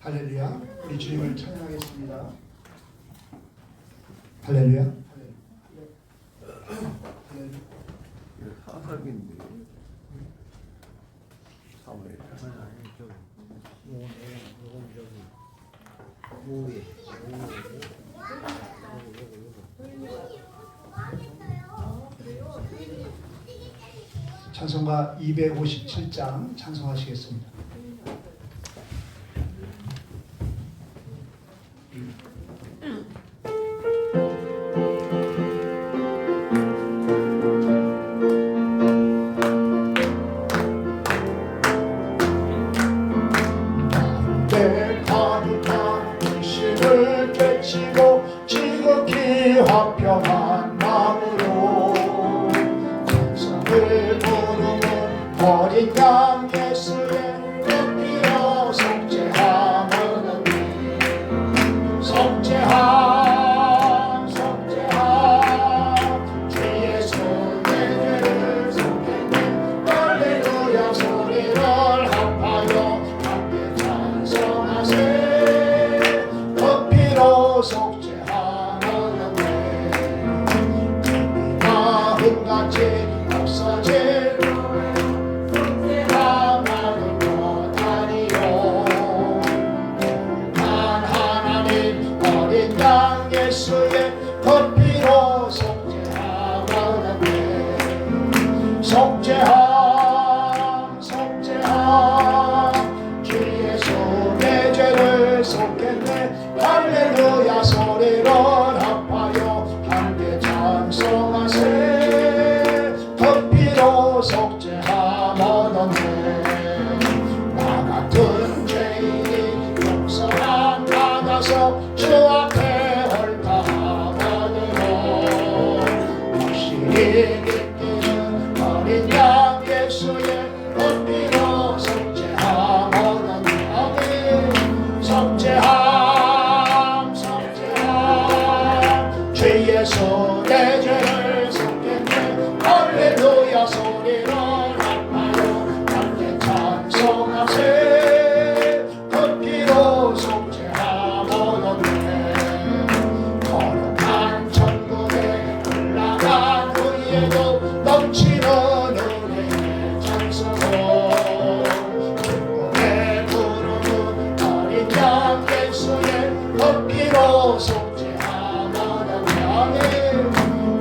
할렐루야. 우리 주님을 찬양하겠습니다. 할렐루야. 할렐루야. 사사기인데 사회 찬송가 257장 찬송하시겠습니다. 화평한 마음으로 찬송을 부르는 어린 양 예수의 피로 속죄함은 속죄함 속죄함 주 예수 내 죄를 속했네 할렐루야 소리를 합하여 함께 찬송하세 그 피로 속죄 같이 없어질 나만은 못하니요 단 하나님 어린 양 예수의 그 피로 속죄하오네 속죄함 속죄함 주 예수 내 죄를 속했네 할렐루야 소리를 합하여 함께 찬송하세 속죄함얻었네 나 같은 죄인이 용서함 받아서 주 앞에 헐떡하거든요 확실히 믿기는 어린 양 예수의 그 피로 속죄함얻었네 속죄함 속죄함 주 예수 내 죄를 속겠네 할렐루야 소리를 합하여 함께 찬송하세 그 피로 속죄함얻었네 거룩한 천국에 올라간 후에도 넘치는 은혜의 찬송으로 기쁨에 부르는 어린 양 예수의 그 피로 속죄함얻었네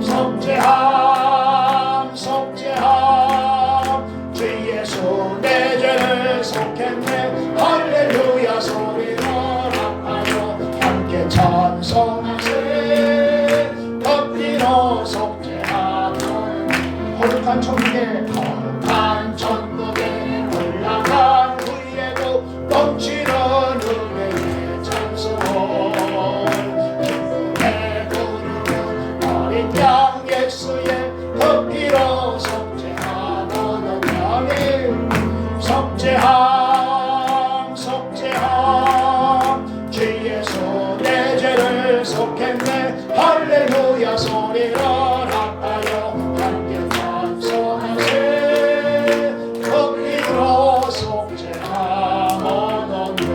속죄함 속죄함 주 예수 내 죄를 속했네 할렐루야 소리를 합하여 함께 찬송하세 그 피로 속죄함은 거룩한 천국에 올라간 후에도 넘치는 은혜의 찬송 기쁨에 부르는 어린 양 예수의 그 피로 속죄함얻었네 속죄함 속죄함 주 예수 내 죄를 속했네 할렐루야 소리를 합하여 함께 찬송하세 그 피로 속죄함얻었네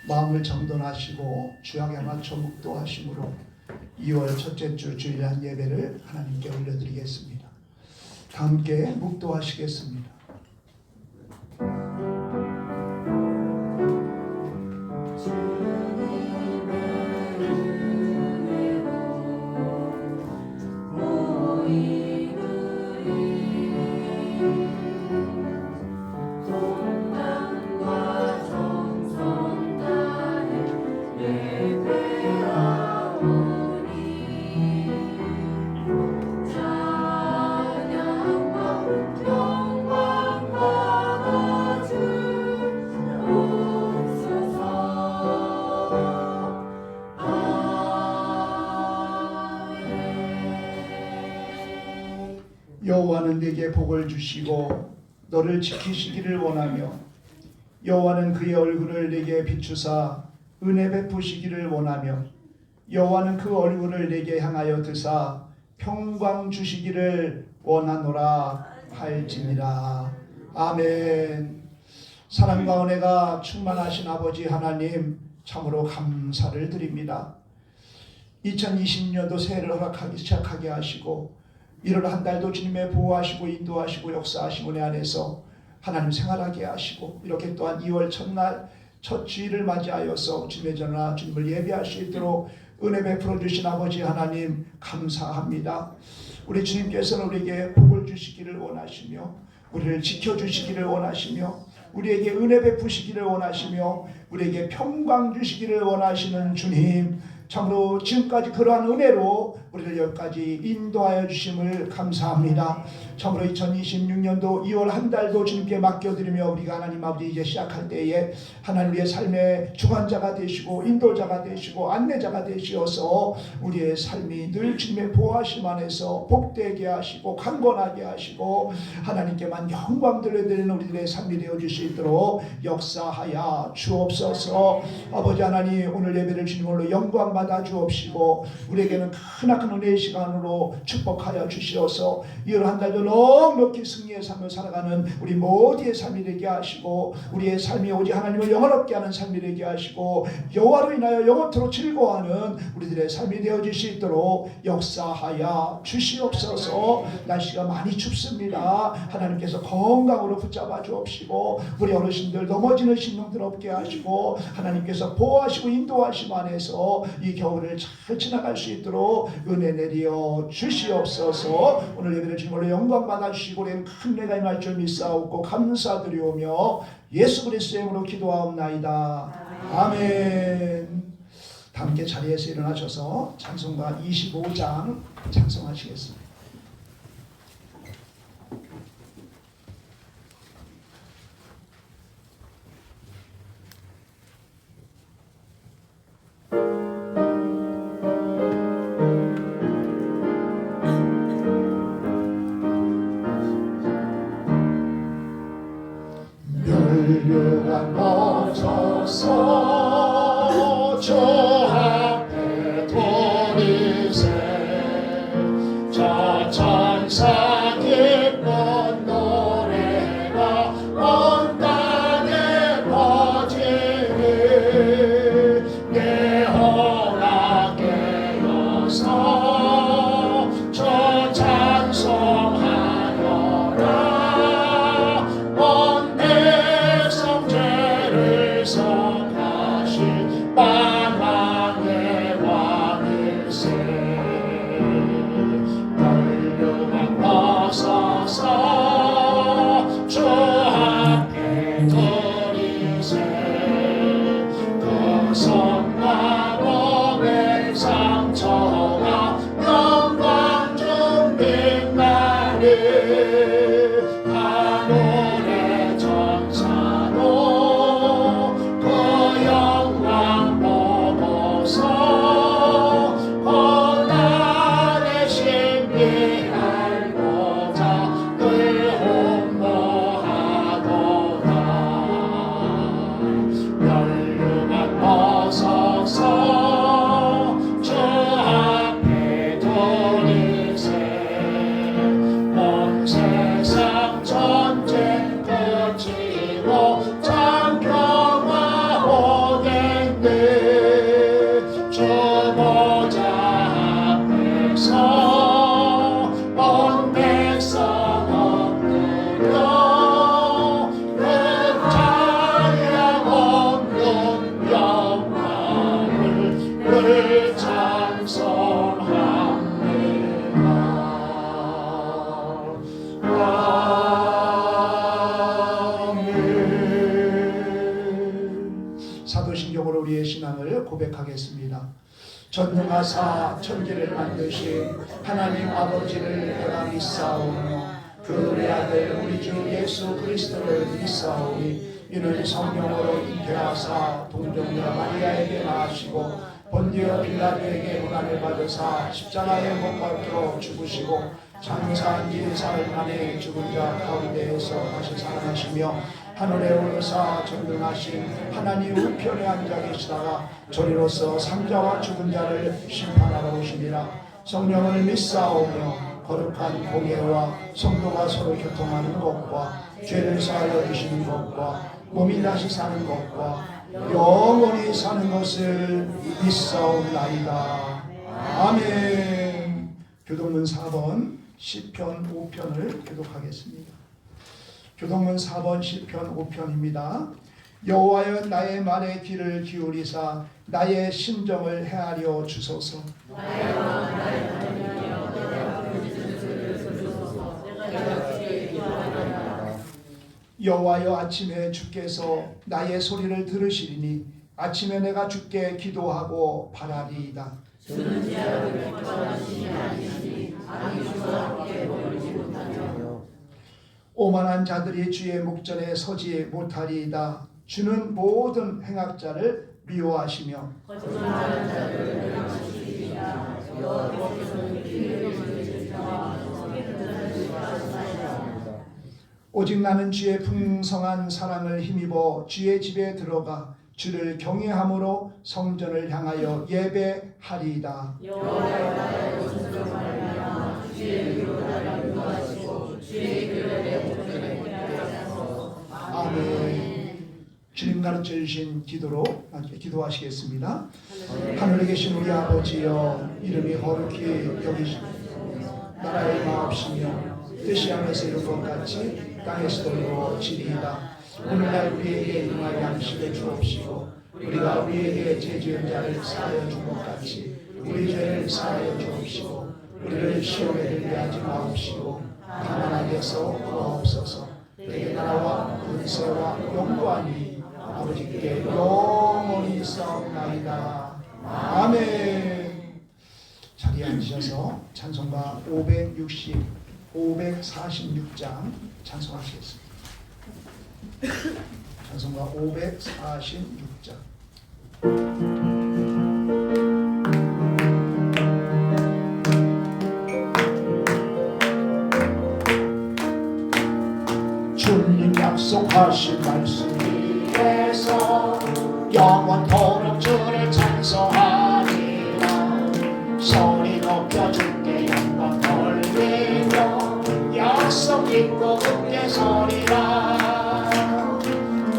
마음을 정돈하시고 주약에 맞춰 묵도하심으로 2월 첫째 주 주일날 예배를 하나님께 올려드리겠습니다. 다 함께 묵도하시겠습니다. 여호와는 네게 복을 주시고 너를 지키시기를 원하며 여호와는 그의 얼굴을 네게 비추사 은혜 베푸시기를 원하며 여호와는 그 얼굴을 내게 향하여 드사 평강 주시기를 원하노라 할지니라. 아멘. 사랑과 은혜가 충만하신 아버지 하나님, 참으로 감사를 드립니다. 2020년도 새해를 허락하기 시작하게 하시고 1월 한 달도 주님의 보호하시고 인도하시고 역사하시고 내 안에서 하나님 생활하게 하시고, 이렇게 또한 2월 첫날 첫 주일을 맞이하여서 주님의 전화 주님을 예배할 수 있도록 은혜 베풀어 주신 아버지 하나님 감사합니다. 우리 주님께서는 우리에게 복을 주시기를 원하시며 우리를 지켜주시기를 원하시며 우리에게 은혜 베푸시기를 원하시며 우리에게 평강 주시기를 원하시는 주님, 참으로 지금까지 그러한 은혜로 우리를 여기까지 인도하여 주심을 감사합니다. 참으로 2026년도 2월 한 달도 주님께 맡겨드리며 우리가 하나님 아버지 이제 시작할 때에 하나님 우리의 삶의 주관자가 되시고 인도자가 되시고 안내자가 되시어서 우리의 삶이 늘 주님의 보호하심 안에서 복되게 하시고 강건하게 하시고 하나님께만 영광 돌려드리는 우리들의 삶이 되어줄 수 있도록 역사하여 주옵소서. 아버지 하나님, 오늘 예배를 주님으로 영광 받아 주옵시고 우리에게는 크나큰 은혜의 시간으로 축복하여 주시어서 2월 한 달도 넉넉히 승리의 삶을 살아가는 우리 모두의 삶이 되게 하시고 우리의 삶이 오직 하나님을 영원롭게 하는 삶이 되게 하시고 여호와로 인하여 영원토록 즐거워하는 우리들의 삶이 되어질 수 있도록 역사하여 주시옵소서. 날씨가 많이 춥습니다. 하나님께서 건강으로 붙잡아 주옵시고 우리 어르신들 넘어지는 신령들 없게 하시고 하나님께서 보호하시고 인도하심 안에서 이 겨울을 잘 지나갈 수 있도록 은혜 내려 주시옵소서. 오늘 예배를 주님으로 영광 받아 주시고 우리는 큰 은혜가 임할 줄 믿사옵고 감사드리오며 예수 그리스도의 이름으로 기도하옵나이다. 아멘. 다 함께 자리에서 일어나셔서 찬송가 25장 찬송하시겠습니다. 율류가 멈춰서 저 앞에 돌이세 저 천사 기쁜 노래가 온 땅에 퍼지니 내 허락에 여서 저 찬송하여라. 온 백성 죄를 속하신 만왕의 왕일세 멸류관 벗어서 주 앞에 들이세 그 손과 몸의 상처가 영광 중 빛나리. 하늘의 전사도 그 영광 보고서 고난의 신비 알고자 늘 홍보하도다. 멸류관 벗어서 주 앞에 돌이세 온 세상 전쟁 끝이고 장평화 오겠네. 주 보좌 앞에서 온 백성 엎드려 그 찬양 없는 영광을 늘 찬송합니다. 사도신경으로 우리의 신앙을 고백하겠습니다. 전능하사 천지를 만드신 하나님 아버지를 내가 믿사오며 그의 아들 우리 주 예수 그리스도를 믿사오니 이는 성령으로 잉태하사 동정녀 마리아에게 나시고 본디오 빌라도에게 고난을 받으사 십자가에 못 박혀 죽으시고 장사한 지 사흘 만에 죽은 자 가운데에서 다시 살아나시며 하늘에 오르사 전능하신 하나님 우편에 앉아 계시다가 저리로서 산자와 죽은 자를 심판하러 오시니라. 성령을 믿사오며 거룩한 공예와 성도가 서로 교통하는 것과 죄를 사하여 주시는 것과 몸이 다시 사는 것과 영원히 사는 것을 믿사옵나이다. 아멘. 교동문 4번 시편 5편을 교독하겠습니다. 교동문 4번 시편 5편입니다. 여호와여 나의 말에 귀를 기울이사 나의 심정을 헤아려 주소서. 여호와여 아침에 주께서 나의 소리를 들으시리니 아침에 내가 주께 기도하고 바라리이다. 오만한 자들이 주의 목전에 서지 못하리이다. 주는 모든 행악자를 미워하시며 오직 나는 주의 풍성한 사랑을 힘입어 주의 집에 들어가 주를 경외함으로 성전을 향하여 예배하리이다. 아멘. 주님 가르쳐 주신 기도로 기도하시겠습니다. 하늘에 계신 우리 아버지여, 이름이 거룩히 여기시고 나라의 마옵시며 뜻이 하늘에서 이룬 것 같이 땅에서도 이루어지리이다. 오늘날 우리에게 일용할 양식을 주옵시고 우리가 우리에게 죄 지은 자를 사하여 준 것 같이 우리 죄를 사하여 주옵시고 우리를 시험에 들게 하지 마옵시고 다만 악에서 구하옵소서. 내게 나라와 권세와 영광이 아버지께 영원히 있사옵나이다. 아멘. 자리에 앉으셔서 찬송가 546장 찬송하시겠습니다. 찬송가 546장. 주님 약속하신 말씀 위에서 영원토록 주를 찬송하리라. 소리 높여 주께 영광 돌리며 약속 믿고 굳게 서리라.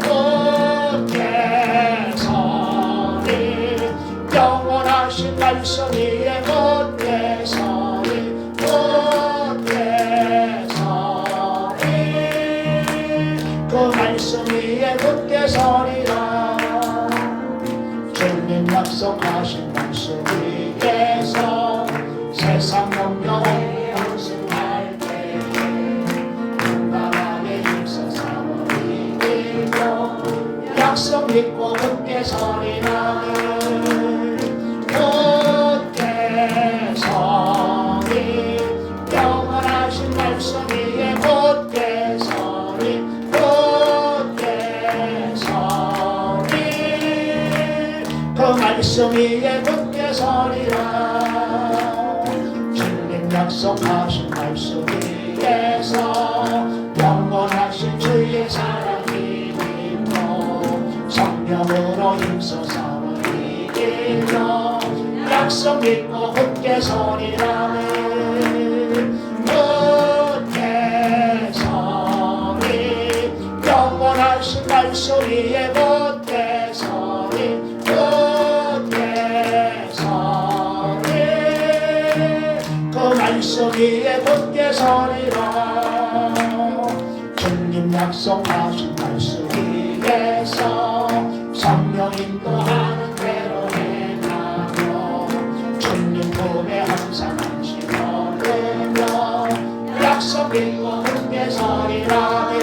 굳게 서리 영원하신 말씀 위에 굳게 서리 굳게 서리 그 말씀 위에 굳게 서리라. 주님 약속하신 말씀 위에서 세상 영영을 양승할 때에 건강하게 힘써 싸워 이기며 약속 믿고 굳게 서리라. 굳게 서리 영원하신 말씀 위에 굳게 서리 굳게 서리 그 말씀 위에 굳게 서리라. 주님 약속하신 말씀 위에서 영원하신 주의 사랑이 믿고 성령으로 힘써 싸워 이기며 약속 믿고 굳게 서리라는 굳게 서리 영원하신 말씀 위에 굳게 서리 굳게 서리 그 말씀 위에 굳게 서리라. 주님 약속하신 말씀 위에서 성령 인도하는 대로 행하며 주님 품에 항상 안식 얻으며 약속 믿고 굳게 서리라는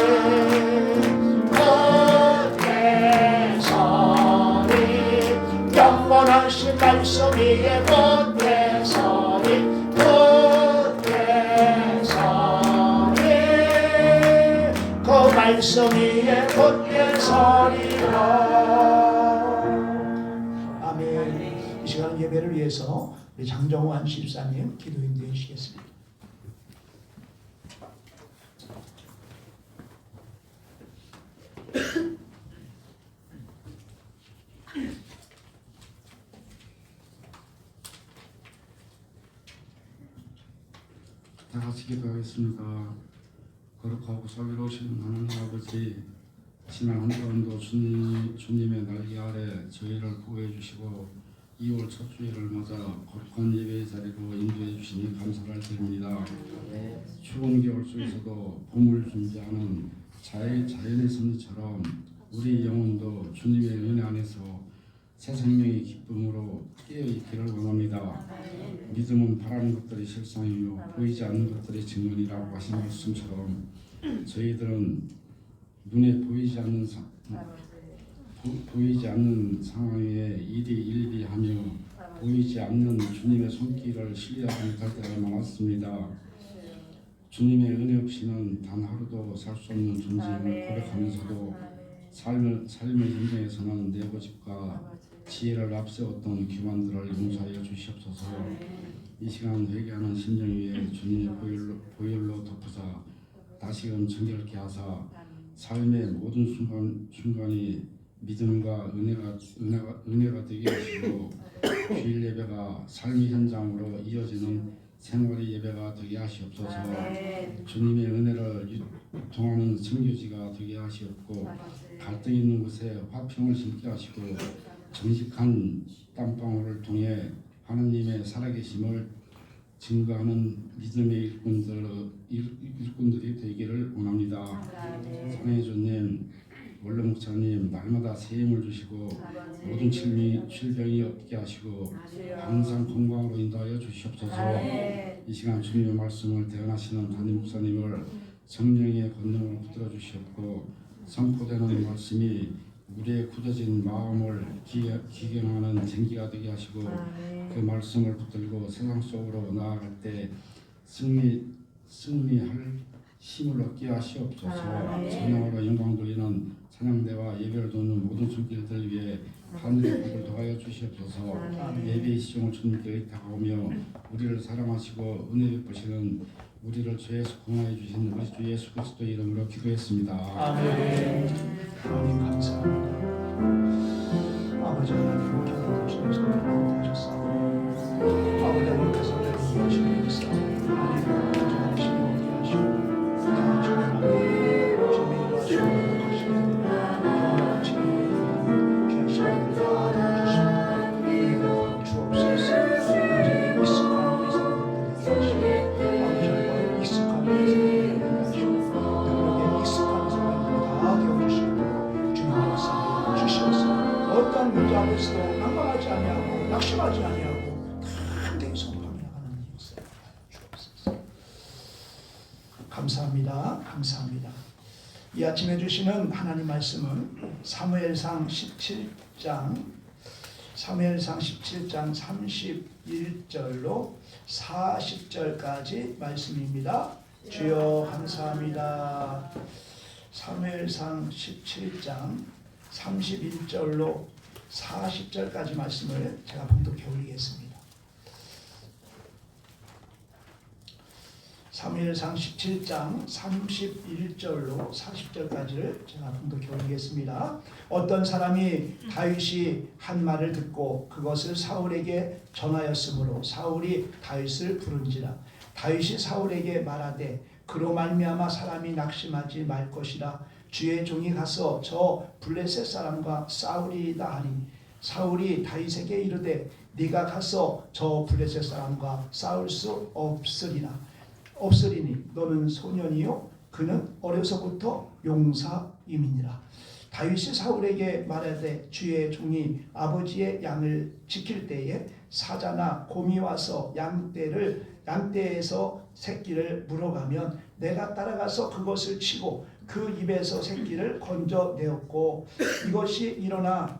굳게 서리 영원하신 말씀 위에 굳게 서리 굳게 서리 그 말씀 위에 굳게 서리라. 아멘. 이 시간 예배를 위해서 우리 장정환 집사님 기도 인도해 주시겠습니다. 다 같이 기도하겠습니다. 거룩하고 자비로우신 하나님 아버지, 지난 한 주간도 주님의 날개 아래 저희를 보호해 주시고 2월 첫 주일을 맞아 거룩한 예배의 자리로 인도해 주시니 감사를 드립니다. 추운 겨울 속에서도 봄을 준비하는 자연의 섭리처럼 우리 영혼도 주님의 은혜 안에서 새 생명의 기쁨으로 깨어있기를 원합니다. 믿음은 바라는 것들이 실상이며 보이지 않는 것들이 증언이라고 하신 말씀처럼 저희들은 눈에 보이지 않는 상황에 일일이 하며 보이지 않는 주님의 손길을 신뢰하지 못할 때가 많았습니다. 주님의 은혜 없이는 단 하루도 살 수 없는 존재임을 고백하면서도 삶의 현장에서는 내 고집과 지혜를 앞세웠던 기관들을 용서하여 주시옵소서. 이 시간 회개하는 심령 위에 주님의 보혈로 덮으사 다시금 정결케 하사 삶의 모든 순간이 믿음과 은혜가 되게 하시고 주일 예배가 삶의 현장으로 이어지는 생활의 예배가 되게 하시옵소서. 주님의 은혜를 유통하는 선교지가 되게 하시옵고 갈등 있는 곳에 화평을 심게 하시고 정직한 땀방울을 통해 하나님의 살아계심을 증거하는 믿음의 일꾼들이 되기를 원합니다. 사랑의 주님, 원로 목사님 날마다 새 힘을 주시고 모든 질병이 없게 하시고 항상 건강으로 인도하여 주시옵소서. 이 시간 주님의 말씀을 대언하시는 담임 목사님을 성령의 권능으로 붙들어 주시옵고 선포되는 말씀이 우리의 굳어진 마음을 기경하는 쟁기가 되게 하시고 그 말씀을 붙들고 세상 속으로 나아갈 때 승리할 힘을 얻게 하시옵소서. 찬양으로 영광 돌리는 찬양대와 예배를 돕는 모든 손길들 위해 하늘의 복을 더하여 주시옵소서. 예배의 시종을 주님께 의탁하오며 우리를 사랑하시고 은혜 베푸시는 우리를 죄에서 구원하여 주신 우리 주 예수 그리스도의 이름으로 기도했습니다. 아멘. 하나님 감사합니다. 아버지 하나님 경험을 주셔서 감사합니다. 아버지 오늘까지 우리를 이해하시는 것을 하나님 가져가시니 어디 하시고 다 주님을 주님이 이루어주시고 하시는 경험을 지키는 귀한 시간을 주시고 우리가 주옵소서. 이제 익숙한 우리 생각들을 하시고 아버지 익숙한 우리 생각들을 하시고 능력에 익숙한 생각들을 다 되어주시고 주님의 상 주시옵소서. 어떤 문제 앞에서도 난감하지 아니하고 낙심하지 아니하고 담대히 선포하며 나가는 역사 주옵소서. 감사합니다. 감사합니다. 이 아침에 주시는 하나님 말씀은 사무엘상 17장 31절로 40절까지 말씀입니다. 주여 감사합니다. 사무엘상 17장 31절로 40절까지 말씀을 제가 봉독해 올리겠습니다. 사무엘상 17장 31절로 40절까지를 제가 봉독해 올리겠습니다. 어떤 사람이 다윗이 한 말을 듣고 그것을 사울에게 전하였으므로 사울이 다윗을 부른지라. 다윗이 사울에게 말하되 그로 말미암아 사람이 낙심하지 말 것이라. 주의 종이 가서 저 블레셋 사람과 싸우리이다 하니 사울이 다윗에게 이르되 네가 가서 저 블레셋 사람과 싸울 수 없으리니 너는 소년이요 그는 어려서부터 용사임이니라. 다윗이 사울에게 말하되 주의 종이 아버지의 양을 지킬 때에 사자나 곰이 와서 양떼에서 새끼를 물어가면 내가 따라가서 그것을 치고 그 입에서 새끼를 건져내었고 그것이 일어나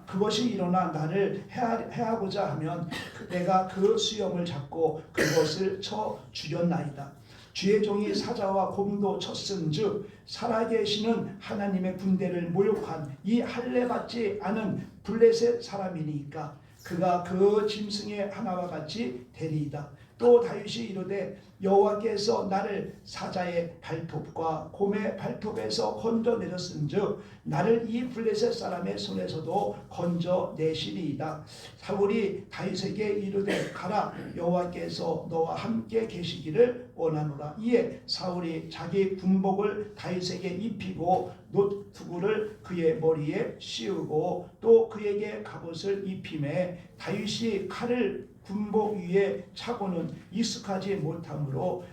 나를 해하고자 하면 내가 그 수염을 잡고 그것을 쳐 죽였나이다. 주의 종이 사자와 곰도 쳤은즉 살아계시는 하나님의 군대를 모욕한 이 할례받지 않은 블레셋 사람이니까 그가 그 짐승의 하나와 같이 되리이다. 또 다윗이 이르되 여호와께서 나를 사자의 발톱과 곰의 발톱에서 건져내셨은즉 나를 이 블레셋 사람의 손에서도 건져내시리이다. 사울이 다윗에게 이르되 가라, 여호와께서 너와 함께 계시기를 원하노라. 이에 사울이 자기 군복을 다윗에게 입히고 노트구를 그의 머리에 씌우고 또 그에게 갑옷을 입히매 다윗이 칼을 군복 위에 차고는 익숙하지 못하므로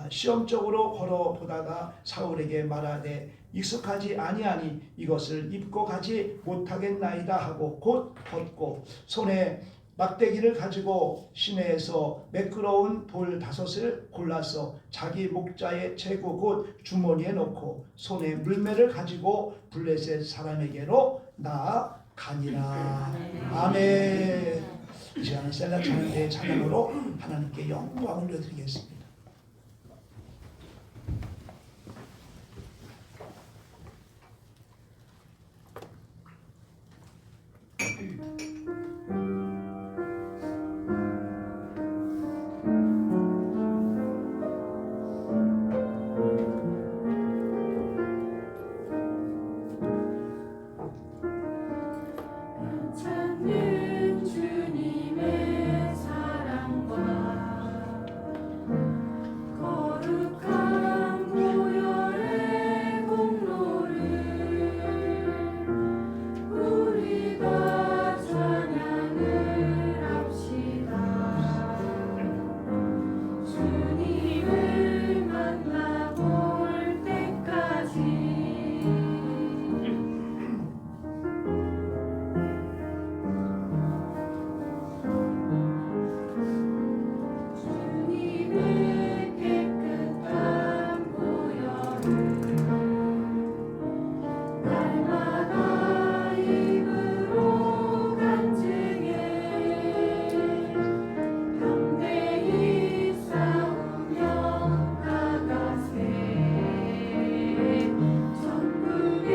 시험적으로 걸어보다가 사울에게 말하되 익숙하지 아니하니 이것을 입고 가지 못하겠나이다 하고 곧 벗고 손에 막대기를 가지고 시내에서 매끄러운 돌 5을 골라서 자기 목자의 제구 곧 주머니에 넣고 손에 물매를 가지고 블레셋 사람에게로 나아가니라. 아멘. 이 시간은 셀라 찬양대의 찬양으로 하나님께 영광을 올려드리겠습니다. 찾는 주님의 사랑과 거룩한 보혈의 공로를 우리가 찬양을 합시다. 주님을 만나볼 때까지 주님의 깨끗한 보혈을 날마다 입으로 간증해 담대히 싸우며 나가세 천국에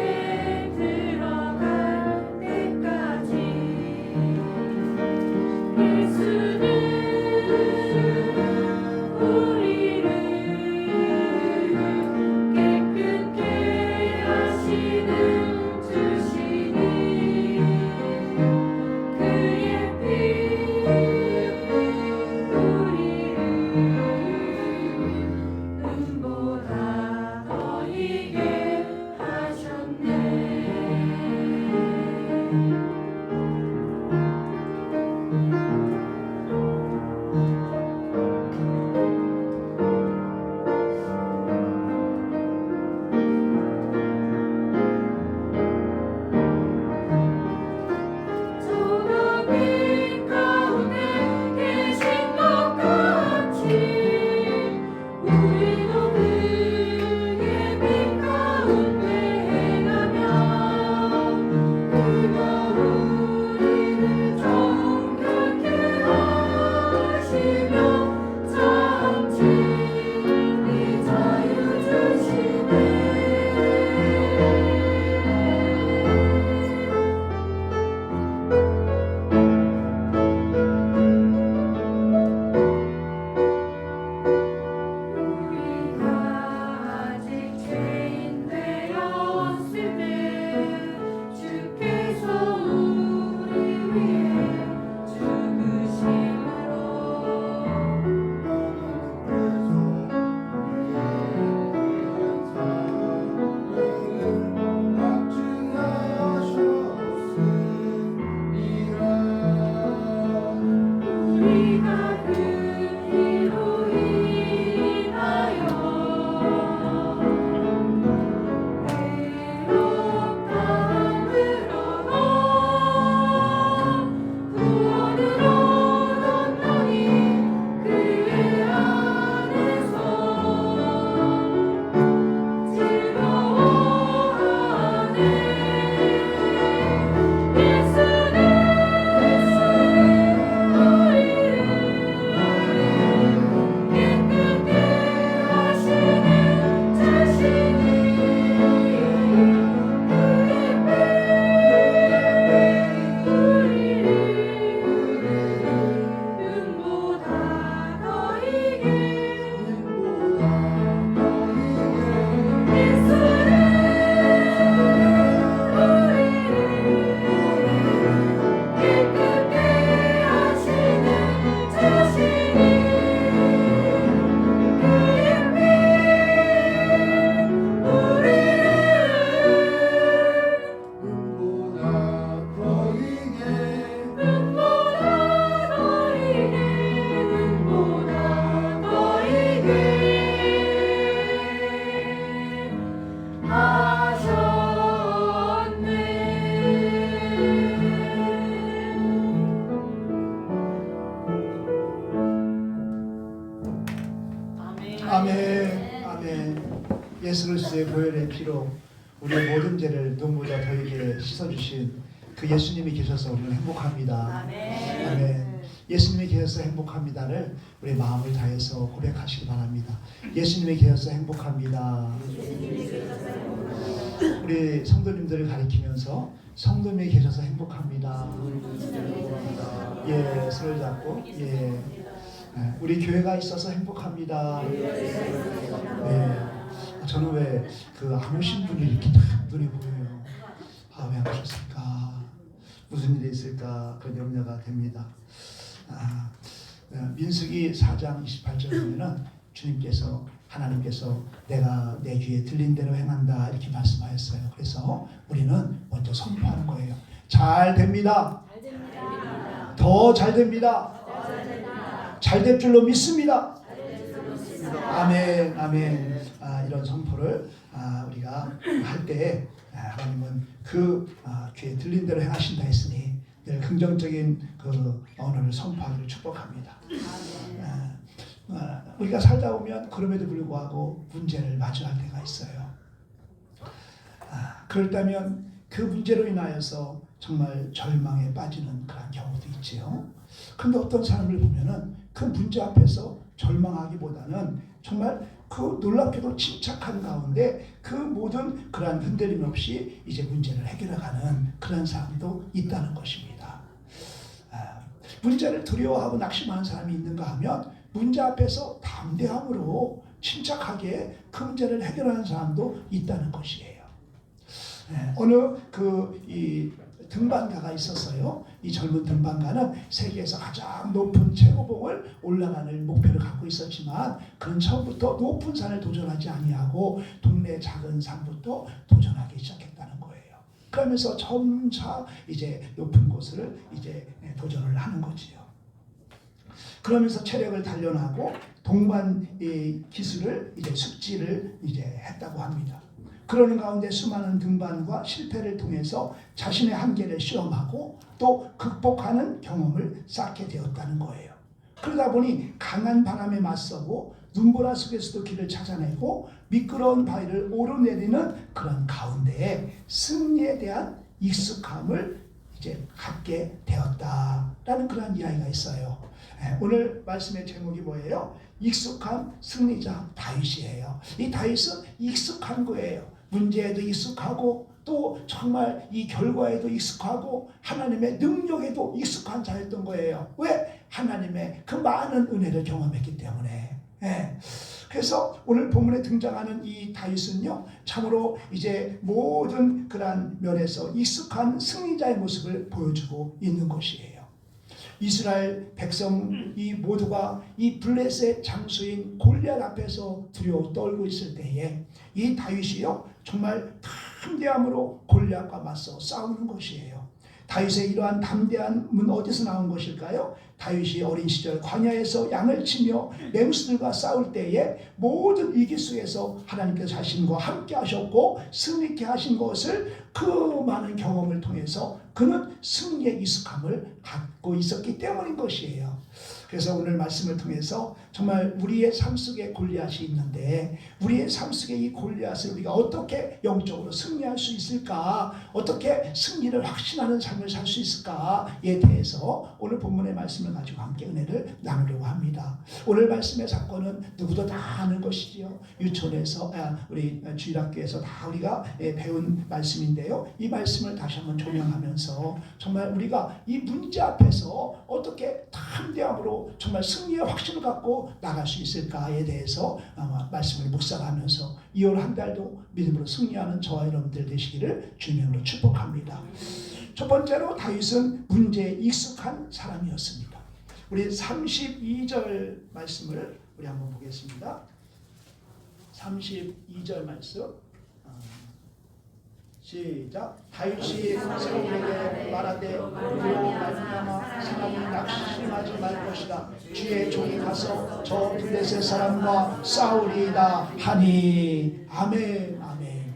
들어갈 때까지 예수는 우리를 깨끗게 하시는 주시니 그의 피 우리를 은보다 너희게 하셨네. 아멘. 아멘. 예수 그리스도의 보혈의 피로 우리의 모든 죄를 눈보다 더하게 씻어주신 그 예수님이 계셔서 우리는 행복합니다. 아멘. 예수님이 계셔서 행복합니다를 우리 마음을 다해서 고백하시기 바랍니다. 예수님이 계셔서 행복합니다. 우리 성도님들을 가리키면서 성도님이 계셔서 행복합니다. 예, 손을 잡고 예, 우리 교회가 있어서 행복합니다. 네, 저는 왜 그 안 오신 분이 이렇게 딱 눈에 보여요. 아, 왜 안 오셨을까? 무슨 일이 있을까? 그런 염려가 됩니다. 민수기 4장 28절 보면은 주님께서 하나님께서 내가 내 귀에 들린 대로 행한다 이렇게 말씀하셨어요. 그래서 우리는 먼저 선포하는 거예요. 잘 됩니다. 더 잘 됩니다. 잘 될 줄로 믿습니다. 아멘, 아멘. 이런 선포를 우리가 할 때 하나님은 그 귀에 들린 대로 행하신다 했으니 늘 긍정적인 그 언어를 선포하기를 축복합니다. 우리가 살다 보면 그럼에도 불구하고 문제를 마주할 때가 있어요. 그럴 때면 그 문제로 인하여서 정말 절망에 빠지는 그런 경우도 있지요. 그런데 어떤 사람을 보면은 그 문제 앞에서 절망하기보다는 정말 그 놀랍게도 침착한 가운데 그 모든 그러한 흔들림 없이 이제 문제를 해결해가는 그런 사람도 있다는 것입니다. 문제를 두려워하고 낙심하는 사람이 있는가 하면 문제 앞에서 담대함으로 침착하게 그 문제를 해결하는 사람도 있다는 것이에요. 어느 이 등반가가 있었어요. 이 젊은 등반가는 세계에서 가장 높은 최고봉을 올라가는 목표를 갖고 있었지만 그는 처음부터 높은 산을 도전하지 아니하고 동네 작은 산부터 도전하기 시작했다는 거예요. 그러면서 점차 이제 높은 곳을 이제 도전을 하는 거지요. 그러면서 체력을 단련하고 동반 기술을 이제 숙지를 이제 했다고 합니다. 그러는 가운데 수많은 등반과 실패를 통해서 자신의 한계를 시험하고 또 극복하는 경험을 쌓게 되었다는 거예요. 그러다 보니 강한 바람에 맞서고 눈보라 속에서도 길을 찾아내고 미끄러운 바위를 오르내리는 그런 가운데에 승리에 대한 익숙함을 이제 갖게 되었다라는 그런 이야기가 있어요. 오늘 말씀의 제목이 뭐예요? 익숙한 승리자 다윗이에요. 이 다윗은 익숙한 거예요. 문제에도 익숙하고 또 정말 이 결과에도 익숙하고 하나님의 능력에도 익숙한 자였던 거예요. 왜? 하나님의 그 많은 은혜를 경험했기 때문에. 그래서 오늘 본문에 등장하는 이 다윗은요, 참으로 이제 모든 그러한 면에서 익숙한 승리자의 모습을 보여주고 있는 것이에요. 이스라엘 백성이 모두가 이 블레셋 장수인 골리앗 앞에서 두려워 떨고 있을 때에 이 다윗이요 정말 담대함으로 골리앗과 맞서 싸우는 것이에요. 다윗의 이러한 담대함은 어디서 나온 것일까요? 다윗이 어린 시절 광야에서 양을 치며 맹수들과 싸울 때에 모든 위기 속에서 하나님께서 자신과 함께 하셨고 승리케 하신 것을 그 많은 경험을 통해서 그는 승리의 익숙함을 갖고 있었기 때문인 것이에요. 그래서 오늘 말씀을 통해서 정말 우리의 삶 속에 골리앗이 있는데 우리의 삶 속에 이 골리앗을 우리가 어떻게 영적으로 승리할 수 있을까, 어떻게 승리를 확신하는 삶을 살 수 있을까에 대해서 오늘 본문의 말씀을 가지고 함께 은혜를 나누려고 합니다. 오늘 말씀의 사건은 누구도 다 아는 것이지요. 유치원에서 우리 주일학교에서 다 우리가 배운 말씀인데요. 이 말씀을 다시 한번 조명하면서 정말 우리가 이 문제 앞에서 어떻게 담대함으로 정말 승리의 확신을 갖고 나갈 수 있을까에 대해서 말씀을 묵상하면서 2월 한 달도 믿음으로 승리하는 저와 여러분들 되시기를 주님으로 축복합니다. 첫 번째로 다윗은 문제에 익숙한 사람이었습니다. 우리 32절 말씀을 우리 한번 보겠습니다. 32절 말씀 시작. 다윗이 사울에게 말하되 그로 말미암아 사람이 낙심하지 말 것이다. 주의 종이 가서 저 블레셋 사람과 싸우리이다 하니. 아멘. 아멘.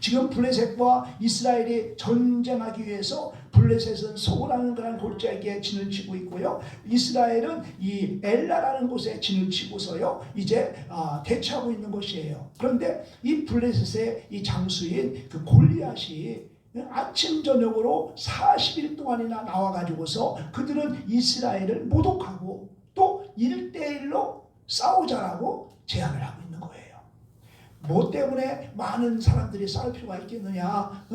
지금 블레셋과 이스라엘이 전쟁하기 위해서 블레셋은 소고라는 그런 골짜기에 진을 치고 있고요. 이스라엘은 이 엘라라는 곳에 진을 치고서요. 이제 대처하고 있는 것이에요. 그런데 이 블레셋의 이 장수인 그 골리앗이 아침 저녁으로 40일 동안이나 나와가지고서 그들은 이스라엘을 모독하고 또 1대1로 싸우자라고 제안을 하고 있는 거예요. 뭐 때문에 많은 사람들이 싸울 필요가 있겠느냐?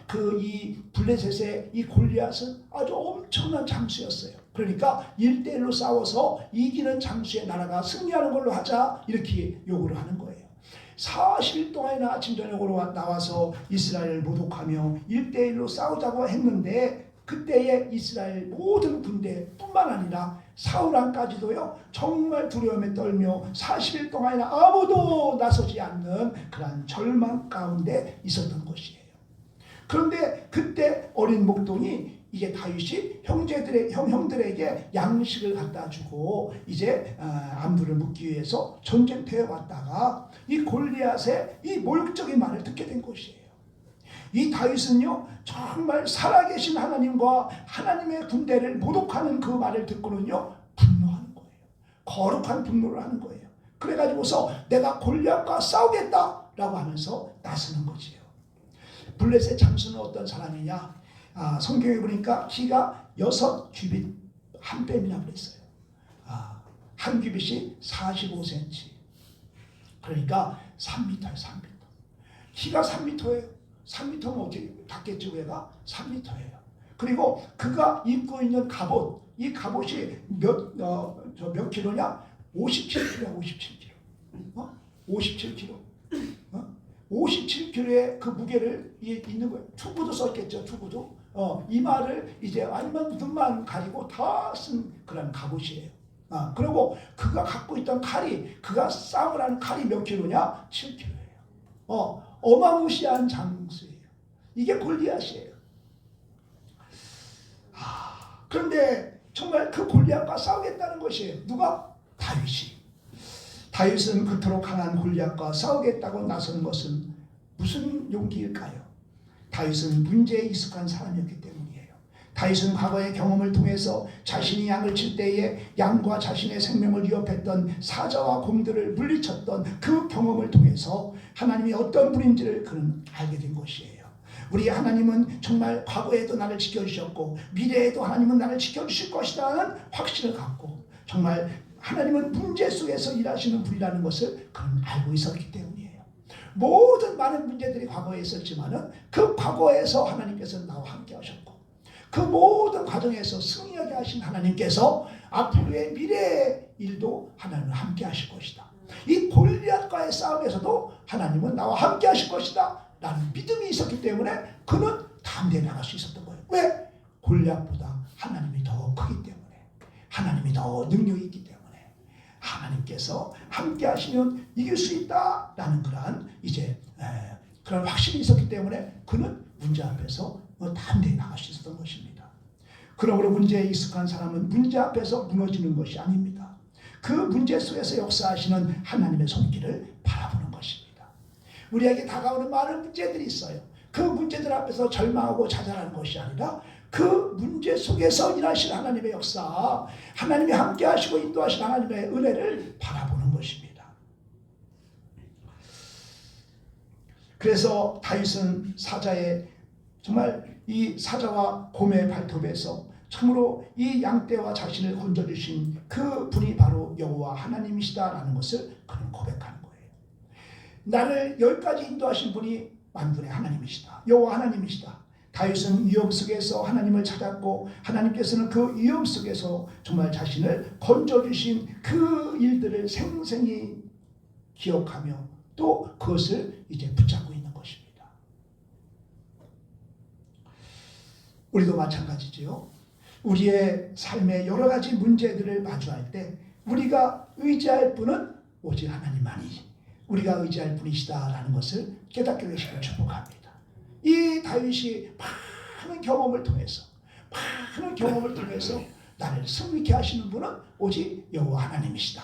그 이 블레셋의 이 골리앗은 아주 엄청난 장수였어요. 그러니까 1대1로 싸워서 이기는 장수의 나라가 승리하는 걸로 하자 이렇게 요구를 하는 거예요. 40일 동안이나 아침 저녁으로 나와서 이스라엘을 모독하며 1대1로 싸우자고 했는데 그때의 이스라엘 모든 군대뿐만 아니라 사울왕까지도요 정말 두려움에 떨며 40일 동안이나 아무도 나서지 않는 그런 절망 가운데 있었던 것이에요. 그런데 그때 어린 목동이 이제 다윗이 형들에게 양식을 갖다 주고 이제 안부를 묻기 위해서 전쟁터에 왔다가 이 골리앗의 이 모욕적인 말을 듣게 된 것이에요. 이 다윗은요 정말 살아계신 하나님과 하나님의 군대를 모독하는 그 말을 듣고는요 분노하는 거예요. 거룩한 분노를 하는 거예요. 그래가지고서 내가 골리앗과 싸우겠다라고 하면서 나서는 거지요. 블레셋 장수는 어떤 사람이냐? 성경에 보니까 키가 6규빗 한 뼘이나 그랬어요. 한 규빗이 45cm. 그러니까 3m예요. 3m. 키가 3m예요. 3m면 어떻게 닿겠죠? 얘가 3m예요. 그리고 그가 입고 있는 갑옷, 이 갑옷이 몇 킬로냐? 57kg야. 57kg. 57kg. 57kg의 그 무게를 있는 거예요. 투구도 썼겠죠. 투구도. 이마를 이제 완전 눈만 가리고 다 쓴 그런 갑옷이에요. 그리고 그가 갖고 있던 칼이, 그가 싸움을 하는 칼이 몇 킬로냐? 7킬로예요. 어마무시한 장수예요. 이게 골리앗이에요. 그런데 정말 그 골리앗과 싸우겠다는 것이에요. 누가? 다윗이. 다윗은 그토록 강한 골리앗과 싸우겠다고 나서는 것은 무슨 용기일까요? 다윗은 문제에 익숙한 사람이었기 때문이에요. 다윗은 과거의 경험을 통해서 자신이 양을 칠 때에 양과 자신의 생명을 위협했던 사자와 곰들을 물리쳤던 그 경험을 통해서 하나님이 어떤 분인지를 그는 알게 된 것이에요. 우리 하나님은 정말 과거에도 나를 지켜주셨고 미래에도 하나님은 나를 지켜주실 것이라는 확신을 갖고 정말 하나님은 문제 속에서 일하시는 분이라는 것을 그는 알고 있었기 때문이에요. 모든 많은 문제들이 과거에 있었지만은 그 과거에서 하나님께서 나와 함께 하셨고 그 모든 과정에서 승리하게 하신 하나님께서 앞으로의 미래의 일도 하나님은 함께 하실 것이다. 이 골리앗과의 싸움에서도 하나님은 나와 함께 하실 것이다 라는 믿음이 있었기 때문에 그는 담대히 나갈 수 있었던 거예요. 왜? 골리앗보다 하나님이 더 크기 때문에, 하나님이 더 능력이 있기 때문에, 하나님께서 함께 하시면 이길 수 있다라는 그런 이제 그런 확신이 있었기 때문에 그는 문제 앞에서 담대히 나갈 수 있었던 것입니다. 그러므로 문제에 익숙한 사람은 문제 앞에서 무너지는 것이 아닙니다. 그 문제 속에서 역사하시는 하나님의 손길을 바라보는 것입니다. 우리에게 다가오는 많은 문제들이 있어요. 그 문제들 앞에서 절망하고 좌절하는 것이 아니라 그 문제 속에서 일하신 하나님의 역사, 하나님이 함께 하시고 인도하신 하나님의 은혜를 바라보는 것입니다. 그래서 다윗은 사자의 정말 이 사자와 곰의 발톱에서 참으로 이 양떼와 자신을 건져주신 그 분이 바로 여호와 하나님이시다라는 것을 그는 고백하는 거예요. 나를 여기까지 인도하신 분이 만군의 하나님이시다. 여호와 하나님이시다. 다윗은 위험 속에서 하나님을 찾았고 하나님께서는 그 위험 속에서 정말 자신을 건져주신 그 일들을 생생히 기억하며 또 그것을 이제 붙잡고 있는 것입니다. 우리도 마찬가지지요. 우리의 삶의 여러 가지 문제들을 마주할 때 우리가 의지할 분은 오직 하나님만이 우리가 의지할 분이시다라는 것을 깨닫게 되시길 축복합니다. 이 다윗이 많은 경험을 통해서 나를 승리케 하시는 분은 오직 여호와 하나님이시다.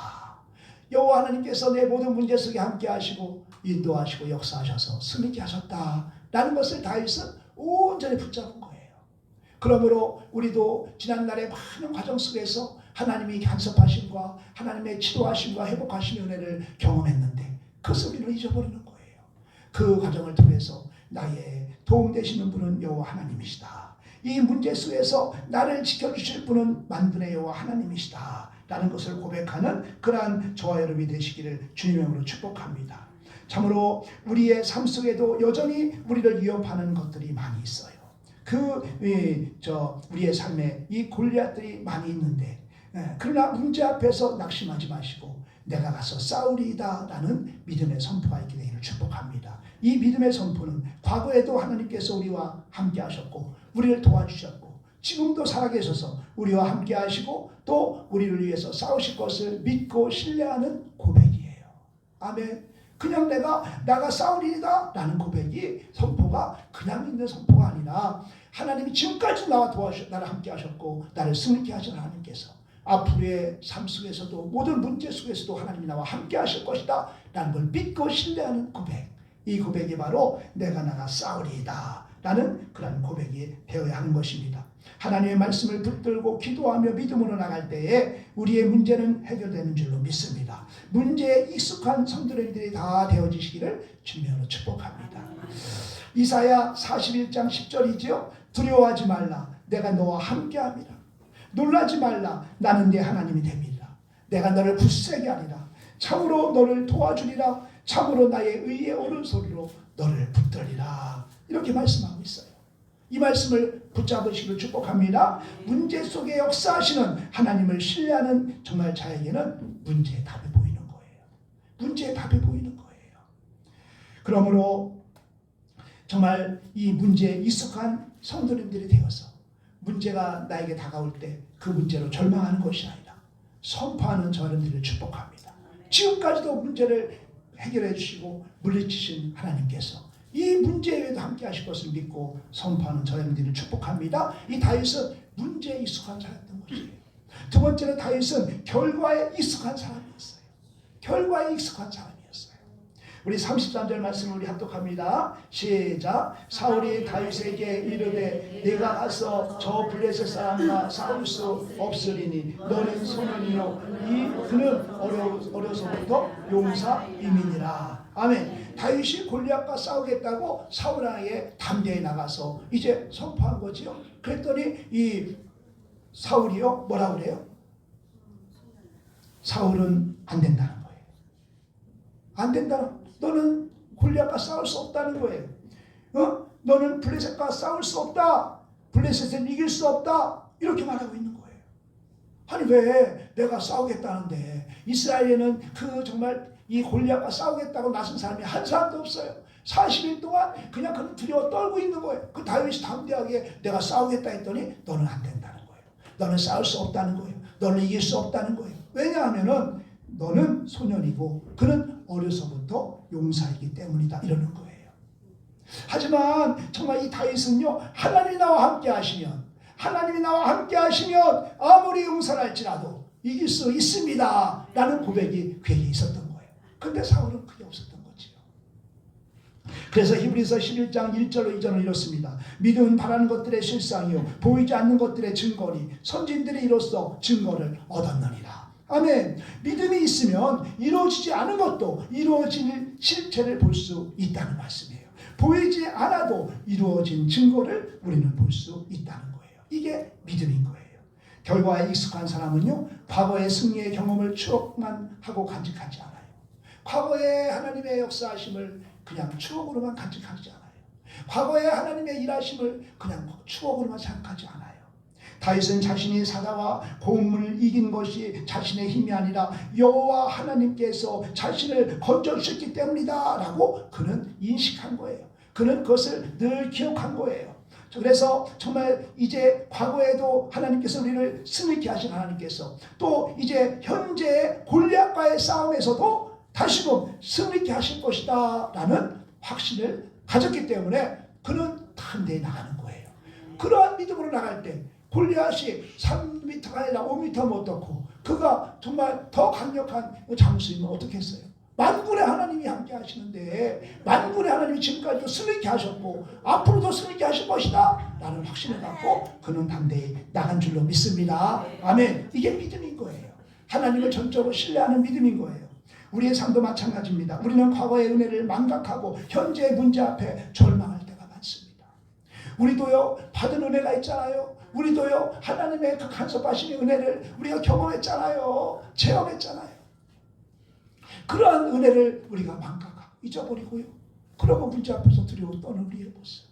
여호와 하나님께서 내 모든 문제 속에 함께 하시고 인도하시고 역사하셔서 승리케 하셨다라는 라는 것을 다윗은 온전히 붙잡은 거예요. 그러므로 우리도 지난날의 많은 과정 속에서 하나님이 간섭하심과 하나님의 치료하심과 회복하심의 은혜를 경험했는데 그것을 우리는 잊어버리는 거예요. 그 과정을 통해서 나의 도움 되시는 분은 여호와 하나님이시다. 이 문제 속에서 나를 지켜주실 분은 만군의 여호와 하나님이시다 라는 것을 고백하는 그러한 저와 여러분이 되시기를 주님의 이름으로 축복합니다. 참으로 우리의 삶 속에도 여전히 우리를 위협하는 것들이 많이 있어요. 우리의 삶에 이 골리앗들이 많이 있는데 그러나 문제 앞에서 낙심하지 마시고 내가 가서 싸우리이다 라는 믿음의 선포가 있게 되기를 축복합니다. 이 믿음의 선포는 과거에도 하나님께서 우리와 함께 하셨고 우리를 도와주셨고 지금도 살아계셔서 우리와 함께 하시고 또 우리를 위해서 싸우실 것을 믿고 신뢰하는 고백이에요. 아멘. 그냥 나가 싸우리이다 라는 고백이 선포가 그냥 있는 선포가 아니라 하나님이 지금까지 나를 함께 하셨고 나를 승리케 하신 하나님께서 앞으로의 삶 속에서도 모든 문제 속에서도 하나님이 나와 함께 하실 것이다 라는 걸 믿고 신뢰하는 고백. 이 고백이 바로 내가 나가 싸우리이다 라는 그런 고백이 되어야 하는 것입니다. 하나님의 말씀을 붙들고 기도하며 믿음으로 나갈 때에 우리의 문제는 해결되는 줄로 믿습니다. 문제에 익숙한 성도들이 다 되어지시기를 주님으로 축복합니다. 이사야 41장 10절이지요. 두려워하지 말라. 내가 너와 함께함이라. 놀라지 말라. 나는 네 하나님이 됩니다. 내가 너를 굳세게 하리라. 참으로 너를 도와주리라. 참으로 나의 의의 오른손으로 너를 붙들리라. 이렇게 말씀하고 있어요. 이 말씀을 붙잡으시기를 축복합니다. 문제 속에 역사하시는 하나님을 신뢰하는 정말 자에게는 문제의 답이 보이는 거예요. 문제의 답이 보이는 거예요. 그러므로 정말 이 문제에 익숙한 성도님들이 되어서 문제가 나에게 다가올 때 그 문제로 절망하는 것이 아니라 선포하는 저들을 축복합니다. 지금까지도 문제를 해결해 주시고 물리치신 하나님께서 이 문제에도 함께 하실 것을 믿고 선포하는 저희들을 축복합니다. 이 다윗은 문제에 익숙한 사람이었던 것이에요. 두 번째는 다윗은 결과에 익숙한 사람이었어요. 결과에 익숙한 사람이었어요. 우리 33절 말씀을 우리 합독합니다. 시작. 사울이 다윗에게 이르되 네가 가서 저 블레셋 사람과 싸울 수 없으리니 너는 소년이요 그는 어려서부터 용사임이니라. 아멘. 다윗이 골리앗과 싸우겠다고 사울에게 담대히 나가서 이제 선포한 거지요. 그랬더니 이 사울이요 뭐라고 그래요? 사울은 안 된다는 거예요. 안 된다는. 너는 골리앗과 싸울 수 없다는 거예요. 너는 블레셋과 싸울 수 없다. 블레셋을 이길 수 없다. 이렇게 말하고 있는 거예요. 아니 왜 내가 싸우겠다는데 이스라엘에는 정말 이 골리앗과 싸우겠다고 나선 사람이 한 사람도 없어요. 40일 동안 그냥 그는 두려워 떨고 있는 거예요. 그 다윗이 담대하게 내가 싸우겠다 했더니 너는 안 된다는 거예요. 너는 싸울 수 없다는 거예요. 너는 이길 수 없다는 거예요. 왜냐하면은 너는 소년이고 그는 어려서부터 용사이기 때문이다 이러는 거예요. 하지만 정말 이 다윗은요 하나님이 나와 함께 하시면 아무리 용사랄지라도 이길 수 있습니다 라는 고백이 그에게 있었던 거예요. 그런데 사울은 그게 없었던 거지요. 그래서 히브리서 11장 1절로 2절은 이렇습니다. 믿음은 바라는 것들의 실상이요 보이지 않는 것들의 증거니 선진들이 이로써 증거를 얻었느니라. 아멘. 믿음이 있으면 이루어지지 않은 것도 이루어질 실체를 볼 수 있다는 말씀이에요. 보이지 않아도 이루어진 증거를 우리는 볼 수 있다는 거예요. 이게 믿음인 거예요. 결과에 익숙한 사람은요 과거의 승리의 경험을 추억만 하고 간직하지 않아요. 과거의 하나님의 역사하심을 그냥 추억으로만 간직하지 않아요. 과거의 하나님의 일하심을 그냥 추억으로만 생각하지 않아요. 다윗은 자신이 사자와 곰을 이긴 것이 자신의 힘이 아니라 여호와 하나님께서 자신을 건져주셨기 때문이다 라고 그는 인식한 거예요. 그는 그것을 늘 기억한 거예요. 그래서 정말 이제 과거에도 하나님께서 우리를 승리케 하신 하나님께서 또 이제 현재 골리앗과의 싸움에서도 다시금 승리케 하실 것이다 라는 확신을 가졌기 때문에 그는 담대히 나가는 거예요. 그러한 믿음으로 나갈 때 골리앗이 3m가 아니라 5m면 어떻고 그가 정말 더 강력한 장수이면 어떻게 했어요? 만군의 하나님이 함께 하시는데 만군의 하나님이 지금까지도 승리케 하셨고 앞으로도 승리케 하실 것이다 라는 확신을 갖고 그는 담대히 나간 줄로 믿습니다. 아멘. 이게 믿음인 거예요. 하나님을 전적으로 신뢰하는 믿음인 거예요. 우리의 삶도 마찬가지입니다. 우리는 과거의 은혜를 망각하고 현재의 문제 앞에 절망할 때가 많습니다. 우리도요 받은 은혜가 있잖아요. 우리도요 하나님의 그 간섭하심의 은혜를 우리가 경험했잖아요. 체험했잖아요. 그러한 은혜를 우리가 망각하고 잊어버리고요. 그러고 문제 앞에서 두려워 떠는 우리의 모습.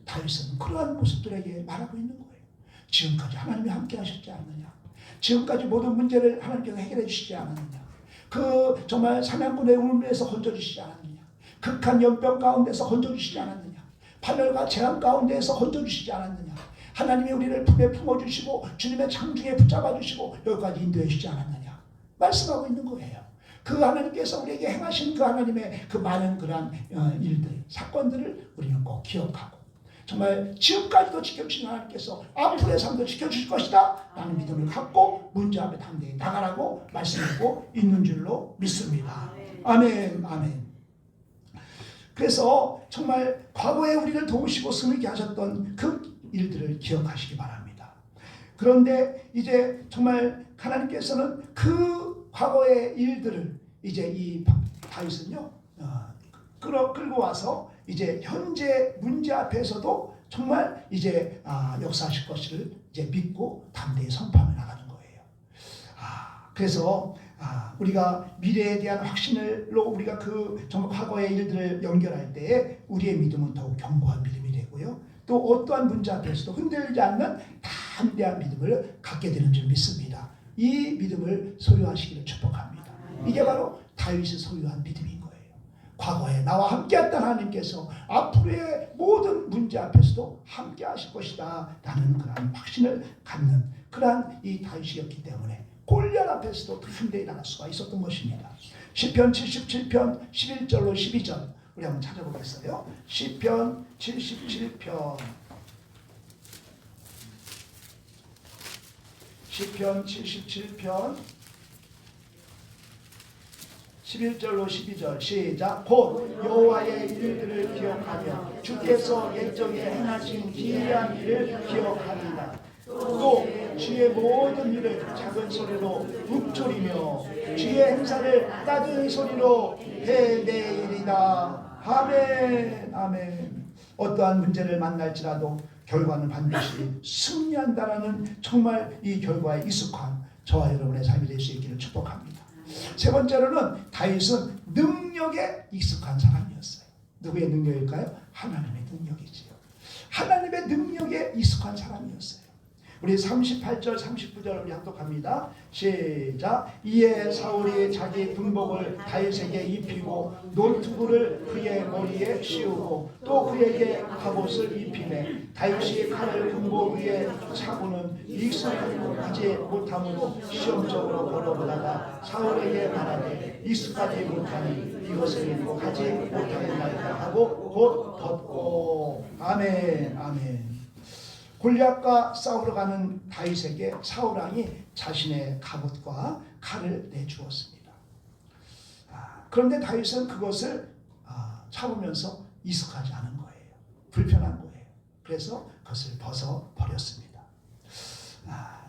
다윗은 그러한 모습들에게 말하고 있는 거예요. 지금까지 하나님이 함께 하셨지 않느냐. 지금까지 모든 문제를 하나님께서 해결해 주시지 않았느냐. 그 정말 사냥꾼의 울음에서 건져주시지 않았느냐. 극한 연병 가운데서 건져주시지 않았느냐. 파멸과 재앙 가운데에서 건져주시지 않았느냐. 하나님이 우리를 품에 품어주시고 주님의 창중에 붙잡아주시고 여기까지 인도해 주시지 않았느냐. 말씀하고 있는 거예요. 그 하나님께서 우리에게 행하신 그 하나님의 그 많은 그러한 일들, 사건들을 우리는 꼭 기억하고 정말 지금까지도 지켜주신 하나님께서 앞으로의 삶도 지켜주실 것이다 라는 믿음을 갖고 문제 앞에 담대히 나가라고 말씀하고 있는 줄로 믿습니다. 아멘, 아멘. 그래서 정말 과거에 우리를 도우시고 승리케 하셨던 그 일들을 기억하시기 바랍니다. 그런데 이제 정말 하나님께서는 그 과거의 일들을 이제 이 다윗은요 끌고 와서 이제 현재 문제 앞에서도 정말 이제 역사하실 것을 이제 믿고 담대히 선포하며 나가는 거예요. 그래서 우리가 미래에 대한 확신으로 우리가 그 정말 과거의 일들을 연결할 때에 우리의 믿음은 더욱 견고한 믿음이 되고요. 또 어떠한 문제 앞에서도 흔들리지 않는 담대한 믿음을 갖게 되는 줄 믿습니다. 이 믿음을 소유하시기를 축복합니다. 이게 바로 다윗이 소유한 믿음인 거예요. 과거에 나와 함께했던 하나님께서 앞으로의 모든 문제 앞에서도 함께 하실 것이다 라는 그러한 확신을 갖는 그러한 이 다윗이었기 때문에 골리앗 앞에서도 담대히 나갈 수가 있었던 것입니다. 시편 77편 11절로 12절 우리 한번 찾아보겠어요. 시편 77편 시편 77편 11절로 12절 시작. 곧 여호와의 일들을 기억하며 주께서 옛적에 행하신 기이한 일을 기억하리라. 또 주의 모든 일을 작은 소리로 읊조리며 주의 행사를 낮은 소리로 해내리라. 아멘, 아멘. 어떠한 문제를 만날지라도 결과는 반드시 승리한다라는 정말 이 결과에 익숙한 저와 여러분의 삶이 될 수 있기를 축복합니다. 세 번째로는 다윗은 능력에 익숙한 사람이었어요. 누구의 능력일까요? 하나님의 능력이지요. 하나님의 능력에 익숙한 사람이었어요. 우리 38절 39절 우리 합독합니다. 시작. 이에 사울이 자기 군복을 다윗에게 입히고 노트구를 그의 머리에 씌우고 또 그에게 갑옷을 입히매 다윗이 칼을 군복 위에 차고는 익숙하지 못함으로 시험적으로 걸어보다가 사울에게 말하되 익숙하지 못하니 이것을 입고 가지 못하겠나이다 하고 곧 벗고. 아멘, 아멘. 골리앗과 싸우러 가는 다윗에게 사울왕이 자신의 갑옷과 칼을 내주었습니다. 그런데 다윗은 그것을 참으면서 익숙하지 않은 거예요. 불편한 거예요. 그래서 그것을 벗어버렸습니다.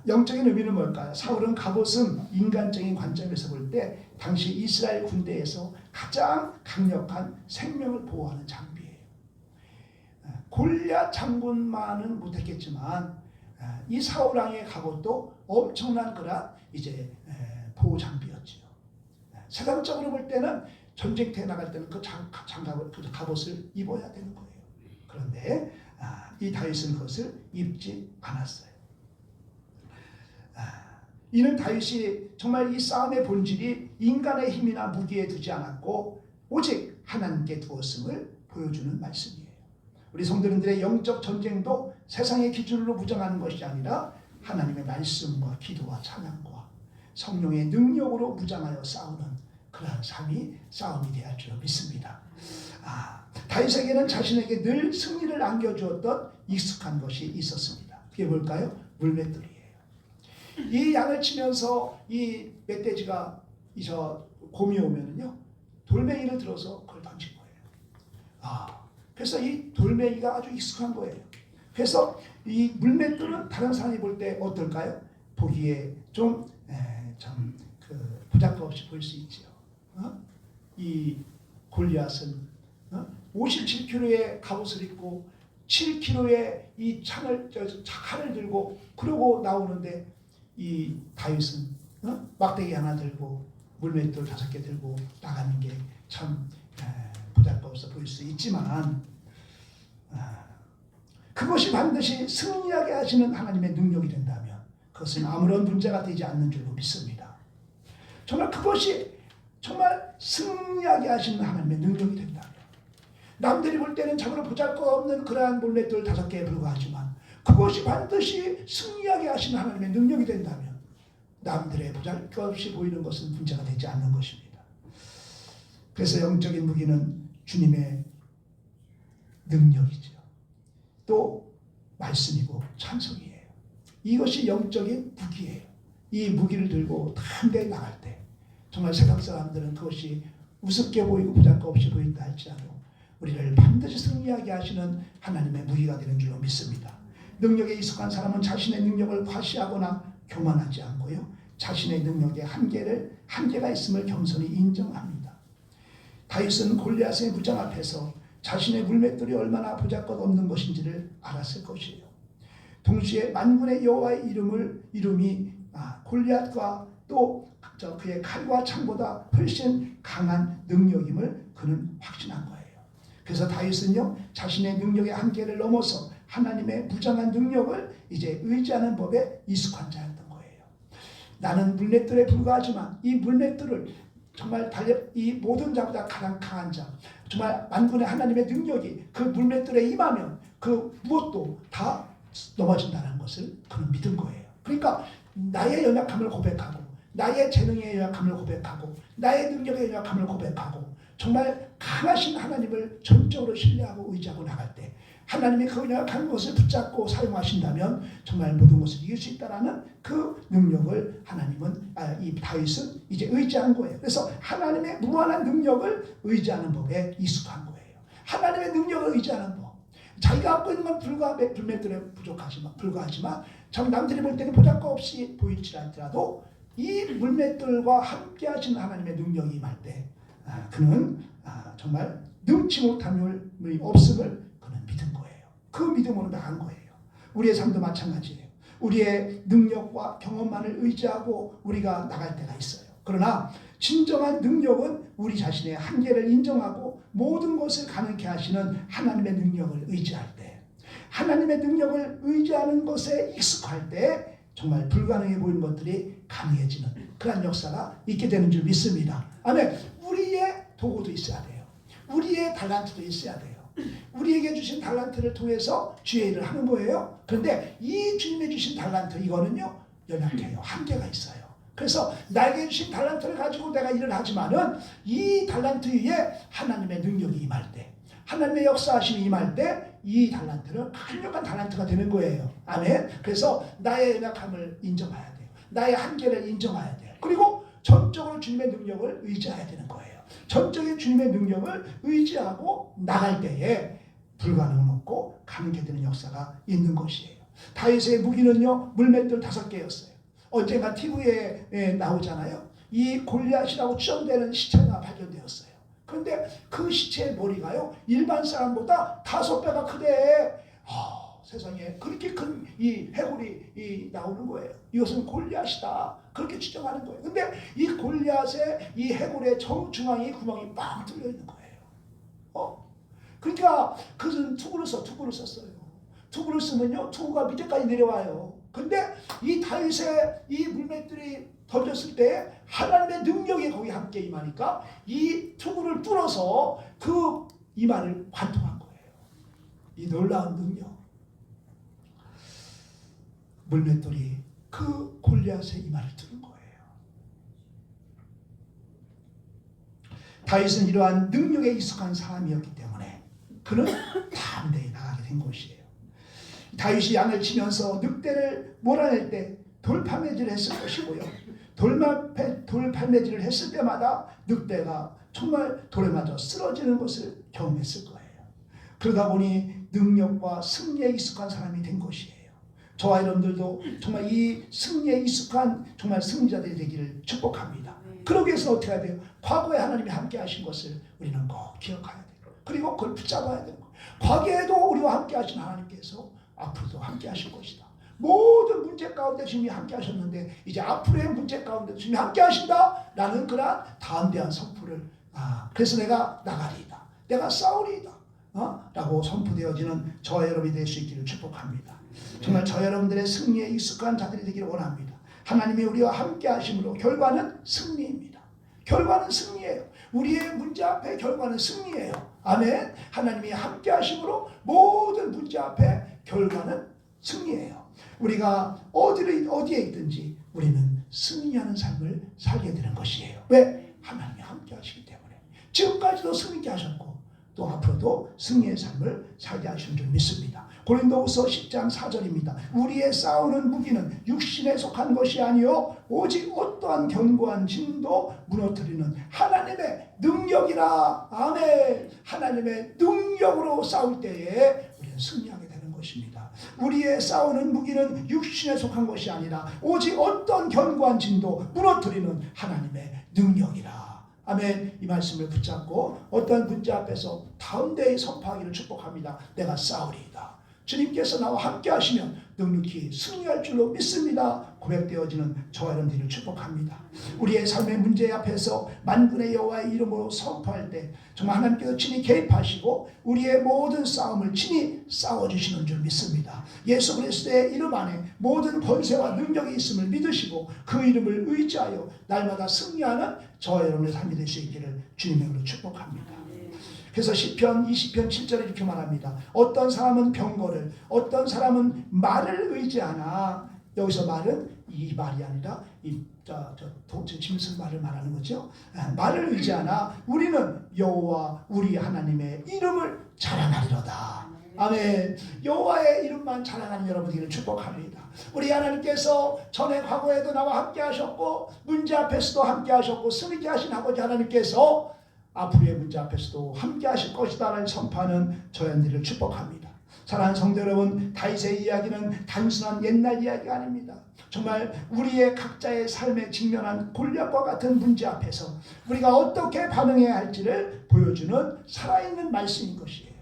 영적인 의미는 뭘까요? 사울은 갑옷은 인간적인 관점에서 볼 때 당시 이스라엘 군대에서 가장 강력한 생명을 보호하는 장비예요. 골리앗 장군만은 못했겠지만 이 사울왕의 갑옷도 엄청난 그런 이제 보호 장비였지요. 세상적으로 볼 때는 전쟁터에 나갈 때는 그 장갑을, 그 갑옷을 입어야 되는 거예요. 그런데 이 다윗은 그것을 입지 않았어요. 이는 다윗이 정말 이 싸움의 본질이 인간의 힘이나 무기에 두지 않았고 오직 하나님께 두었음을 보여주는 말씀이에요. 우리 성도님들의 영적 전쟁도 세상의 기준으로 무장하는 것이 아니라 하나님의 말씀과 기도와 찬양과 성령의 능력으로 무장하여 싸우는 그러한 삶이 싸움이 되어야 할 줄 믿습니다. 다윗에게는 자신에게 늘 승리를 안겨주었던 익숙한 것이 있었습니다. 그게 뭘까요? 물맷돌이에요. 이 양을 치면서 이 멧돼지가 저 곰이 오면은요 돌멩이를 들어서 그걸 던진 거예요. 그래서 이 돌멩이가 아주 익숙한 거예요. 그래서 이 물맷돌은 다른 사람이 볼 때 어떨까요? 보기에 좀 부작없이 보일 수 있죠. 이 골리앗은 57kg의 갑옷을 입고 7kg의 이 칼을 들고 그러고 나오는데 이 다윗은 막대기 하나 들고 물맷돌 5개 들고 나가는 게 참 부작없어 보일 수 있지만 그것이 반드시 승리하게 하시는 하나님의 능력이 된다면 그것은 아무런 문제가 되지 않는 줄로 믿습니다. 정말 그것이 정말 승리하게 하시는 하나님의 능력이 된다면 남들이 볼 때는 참으로 보잘것없는 그러한 물맷돌 5개에 불과하지만 그것이 반드시 승리하게 하시는 하나님의 능력이 된다면 남들의 보잘것없이 보이는 것은 문제가 되지 않는 것입니다. 그래서 영적인 무기는 주님의 능력이죠. 또 말씀이고 찬송이에요. 이것이 영적인 무기예요. 이 무기를 들고 담대히 나갈 때 정말 세상 사람들은 그것이 우습게 보이고 보잘것없이 보인다 할지라도 우리를 반드시 승리하게 하시는 하나님의 무기가 되는 줄로 믿습니다. 능력에 익숙한 사람은 자신의 능력을 과시하거나 교만하지 않고요. 자신의 능력에 한계가 있음을 겸손히 인정합니다. 다윗은 골리앗의 무장 앞에서 자신의 물맷돌이 얼마나 보잘것없는 것인지를 알았을 것이에요. 동시에 만군의 여호와의 이름이 골리앗과 또 그의 칼과 창보다 훨씬 강한 능력임을 그는 확신한 거예요. 그래서 다윗은요 자신의 능력의 한계를 넘어서 하나님의 무장한 능력을 이제 의지하는 법에 익숙한 자였던 거예요. 나는 물맷돌에 불과하지만 이 물맷돌을 정말 이 모든 자보다 가장 강한 자, 정말 만군의 하나님의 능력이 그 물맷돌에 임하면 그 무엇도 다 넘어진다는 것을 그는 믿은 거예요. 그러니까 나의 연약함을 고백하고 나의 재능의 연약함을 고백하고 나의 능력의 연약함을 고백하고 정말 강하신 하나님을 전적으로 신뢰하고 의지하고 나갈 때 하나님이 그 연약한 것을 붙잡고 사용하신다면 정말 모든 것을 이길 수 있다는 그 능력을 이 다윗은 이제 의지한 거예요. 그래서 하나님의 무한한 능력을 의지하는 법에 익숙한 거예요. 하나님의 능력을 의지하는 법. 자기가 갖고 있는 건 불맷돌에 불과하지만 참 남들이 볼 때는 보잘것없이 보일지 않더라도 이 물맷돌과 함께 하시는 하나님의 능력이 임할 때 그는 정말 능치 못함이 없음을 그는 믿은 거예요. 그 믿음으로 나간 거예요. 우리의 삶도 마찬가지예요. 우리의 능력과 경험만을 의지하고 우리가 나갈 때가 있어요. 그러나 진정한 능력은 우리 자신의 한계를 인정하고 모든 것을 가능케 하시는 하나님의 능력을 의지할 때, 하나님의 능력을 의지하는 것에 익숙할 때 정말 불가능해 보이는 것들이 가능해지는 그런 역사가 있게 되는 줄 믿습니다. 아멘. 우리의 도구도 있어야 돼요. 우리의 달란트도 있어야 돼요. 우리에게 주신 달란트를 통해서 주의 일을 하는 거예요. 그런데 이 주님의 주신 달란트 이거는요 연약해요. 한계가 있어요. 그래서 나에게 주신 달란트를 가지고 내가 일을 하지만은 이 달란트 위에 하나님의 능력이 임할 때, 하나님의 역사하심이 임할 때 이 달란트는 강력한 달란트가 되는 거예요. 아멘. 그래서 나의 연약함을 인정해야 돼요. 나의 한계를 인정해야 돼요. 그리고 전적으로 주님의 능력을 의지해야 되는 거예요. 전적인 주님의 능력을 의지하고 나갈 때에 불가능은 없고 가능하게 되는 역사가 있는 것이에요. 다윗의 무기는요 물맷돌 5개였어요. 언젠가 TV에 나오잖아요. 이 골리앗이라고 추정되는 시체가 발견되었어요. 그런데 그 시체의 머리가요 일반 사람보다 5배가 크대. 세상에 그렇게 큰 이 해골이 나오는 거예요. 이것은 골리앗이다. 그렇게 추정하는 거예요. 근데 이 골리앗의 이 해골의 정중앙에 구멍이 빵 뚫려 있는 거예요. 그러니까 그것은 투구를 썼어요. 투구를 쓰면요 투구가 밑에까지 내려와요. 근데 이 다윗의 이 물맷돌이 던졌을 때 하나님의 능력이 거기 함께 임하니까 이 투구를 뚫어서 그 이마를 관통한 거예요. 이 놀라운 능력. 물맷돌이 그 골리앗의 이마를 뚫은 거예요. 다윗은 이러한 능력에 익숙한 사람이었기 때문에 그는 담대히 나가게 된 것이에요. 다윗이 양을 치면서 늑대를 몰아낼 때 돌파매질을 했을 것이고요. 돌 발매질을 했을 때마다 늑대가 정말 돌에 맞아 쓰러지는 것을 경험했을 거예요. 그러다 보니 능력과 승리에 익숙한 사람이 된 것이에요. 저와 여러분들도 정말 이 승리에 익숙한 정말 승리자들이 되기를 축복합니다. 그러기 위해서 어떻게 해야 돼요? 과거에 하나님이 함께 하신 것을 우리는 꼭 기억해야 돼요. 그리고 그걸 붙잡아야 되는 거예요. 과거에도 우리와 함께 하신 하나님께서 앞으로도 함께 하실 것이다. 모든 문제 가운데 주님이 함께 하셨는데 이제 앞으로의 문제 가운데 주님이 함께 하신다 라는 그런 담대한 선포를 그래서 내가 나가리이다, 내가 싸우리이다 라고 선포되어지는 저와 여러분이 될 수 있기를 축복합니다. 정말 저 여러분들의 승리에 익숙한 자들이 되기를 원합니다. 하나님이 우리와 함께 하심으로 결과는 승리입니다. 결과는 승리예요. 우리의 문제 앞에 결과는 승리예요. 아멘. 하나님이 함께 하심으로 모든 문제 앞에 결과는 승리예요. 우리가 어디에 있든지 우리는 승리하는 삶을 살게 되는 것이에요. 왜? 하나님이 함께 하시기 때문에. 지금까지도 승리케 하셨고 또 앞으로도 승리의 삶을 살게 하시는 줄 믿습니다. 고린도후서 10장 4절입니다. 우리의 싸우는 무기는 육신에 속한 것이 아니요 오직 어떠한 견고한 진도 무너뜨리는 하나님의 능력이라. 아멘. 하나님의 능력으로 싸울 때에 우리는 승리하게 되는 것입니다. 우리의 싸우는 무기는 육신에 속한 것이 아니라 오직 어떤 견고한 진도 무너뜨리는 하나님의 능력이라. 아멘. 이 말씀을 붙잡고 어떤 문제 앞에서 담대히 선포하기를 축복합니다. 내가 싸우리이다. 주님께서 나와 함께 하시면 넉넉히 승리할 줄로 믿습니다. 고백되어지는 저와 여러분들을 축복합니다. 우리의 삶의 문제 앞에서 만군의 여호와의 이름으로 선포할 때 정말 하나님께서 친히 개입하시고 우리의 모든 싸움을 친히 싸워주시는 줄 믿습니다. 예수 그리스도의 이름 안에 모든 권세와 능력이 있음을 믿으시고 그 이름을 의지하여 날마다 승리하는 저와 여러분의 삶이 될 수 있기를 주님의 이름으로 축복합니다. 그래서 시편 20편 7절에 이렇게 말합니다. 어떤 사람은 병거를, 어떤 사람은 말을 의지하나. 여기서 말은 이 말이 아니라 짐승 말을 말하는 거죠. 말을 의지하나 우리는 여호와 우리 하나님의 이름을 자랑하리로다. 아멘. 여호와의 이름만 자랑하는 여러분들을 축복합니다. 우리 하나님께서 전에 과거에도 나와 함께 하셨고 문제 앞에서도 함께 하셨고 승리케 하신 아버지 하나님께서 앞으로의 문제 앞에서도 함께 하실 것이다 라는 선포하는 저희들을 축복합니다. 사랑하는 성도 여러분, 다윗의 이야기는 단순한 옛날 이야기가 아닙니다. 정말 우리의 각자의 삶에 직면한 골리앗과 같은 문제 앞에서 우리가 어떻게 반응해야 할지를 보여주는 살아있는 말씀인 것이에요.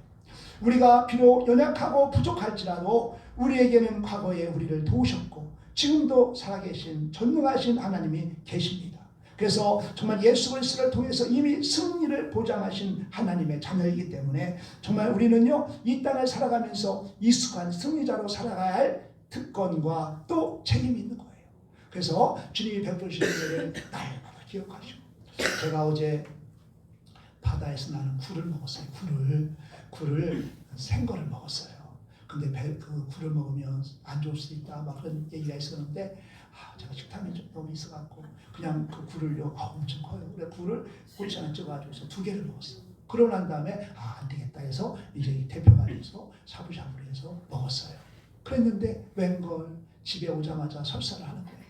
우리가 비록 연약하고 부족할지라도 우리에게는 과거에 우리를 도우셨고 지금도 살아계신 전능하신 하나님이 계십니다. 그래서 정말 예수 그리스도를 통해서 이미 승리를 보장하신 하나님의 자녀이기 때문에 정말 우리는요 이 땅을 살아가면서 익숙한 승리자로 살아가야 할 특권과 또 책임이 있는 거예요. 그래서 주님이 베푸시는 일을 날마다 기억하시고 제가 어제 바다에서 나는 굴을 먹었어요. 굴을 생거를 먹었어요. 근데 그 굴을 먹으면 안 좋을 수 있다 막 그런 얘기가 있었는데 제가 식탐이 좀 너무 있어갖고 그냥 그 굴을요 엄청 커요. 그래 굴을 꼬리장에 쪄가지고서 2개를 먹었어요. 그러고 난 다음에 안 되겠다 해서 이제 대표가 돼서 샤브샤브를 해서 먹었어요. 그랬는데 웬걸 집에 오자마자 설사를 하는 거예요.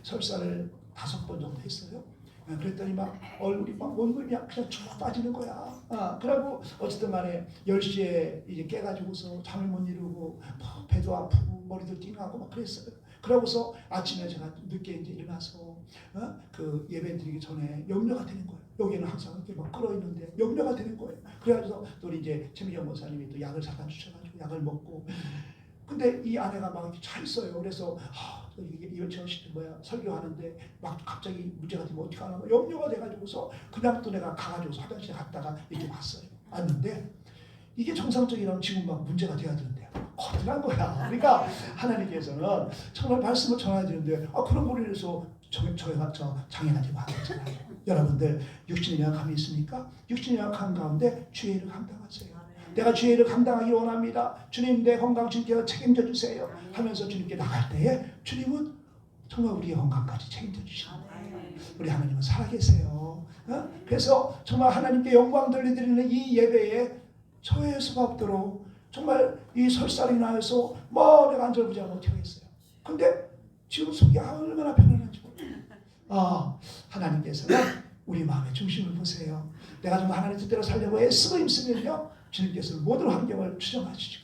설사를 5번 정도 했어요. 그랬더니 막 얼굴이 막 온몸이 그냥 쭉 빠지는 거야. 그러고 어쨌든 간에 10시에 이제 깨가지고서 잠을 못 이루고 배도 아프고 머리도 띵하고 막 그랬어요. 그러고서 아침에 제가 늦게 이제 일어나서 그 예배 드리기 전에 염려가 되는 거예요. 여기는 항상 이렇게 막 끌어 있는데 염려가 되는 거예요. 그래가지고 또 이제 최미경 목사님이 또 약을 사다 주셔가지고 약을 먹고 근데 이 아내가 막 이렇게 차 있어요. 그래서 이거 저 설교하는데 막 갑자기 문제가 되면 어떻게 하나 염려가 돼가지고서 그냥 또 내가 가가지고 화장실에 갔다가 이렇게 왔어요. 왔는데 이게 정상적이라면 지금 막 문제가 돼야 되는데 거듭난 거야. 그러니까 하나님께서는 정말 말씀을 전해야 되는데 그런 거를 해서 저희가 장애가 되고 안 되잖아요. 여러분들 육신의 약함이 있습니까? 육신의 약함 가운데 주의 일을 감당하세요. 내가 주의 일을 감당하기 원합니다. 주님 내 건강 주님께서 책임져 주세요 하면서 주님께 나갈 때에 주님은 정말 우리의 건강까지 책임져 주시는 거예요. 우리 하나님은 살아계세요. 그래서 정말 하나님께 영광 돌려드리는 이 예배에 저의 수가 없도록 정말 이 설사로 인하여서 내가 안절부절 못하겠어요. 근데 지금 속이 얼마나 편안한지 몰라요. 하나님께서는 우리 마음의 중심을 보세요. 내가 정말 하나님 뜻대로 살려고 애쓰고 힘쓰면요, 주님께서는 모든 환경을 추정하시고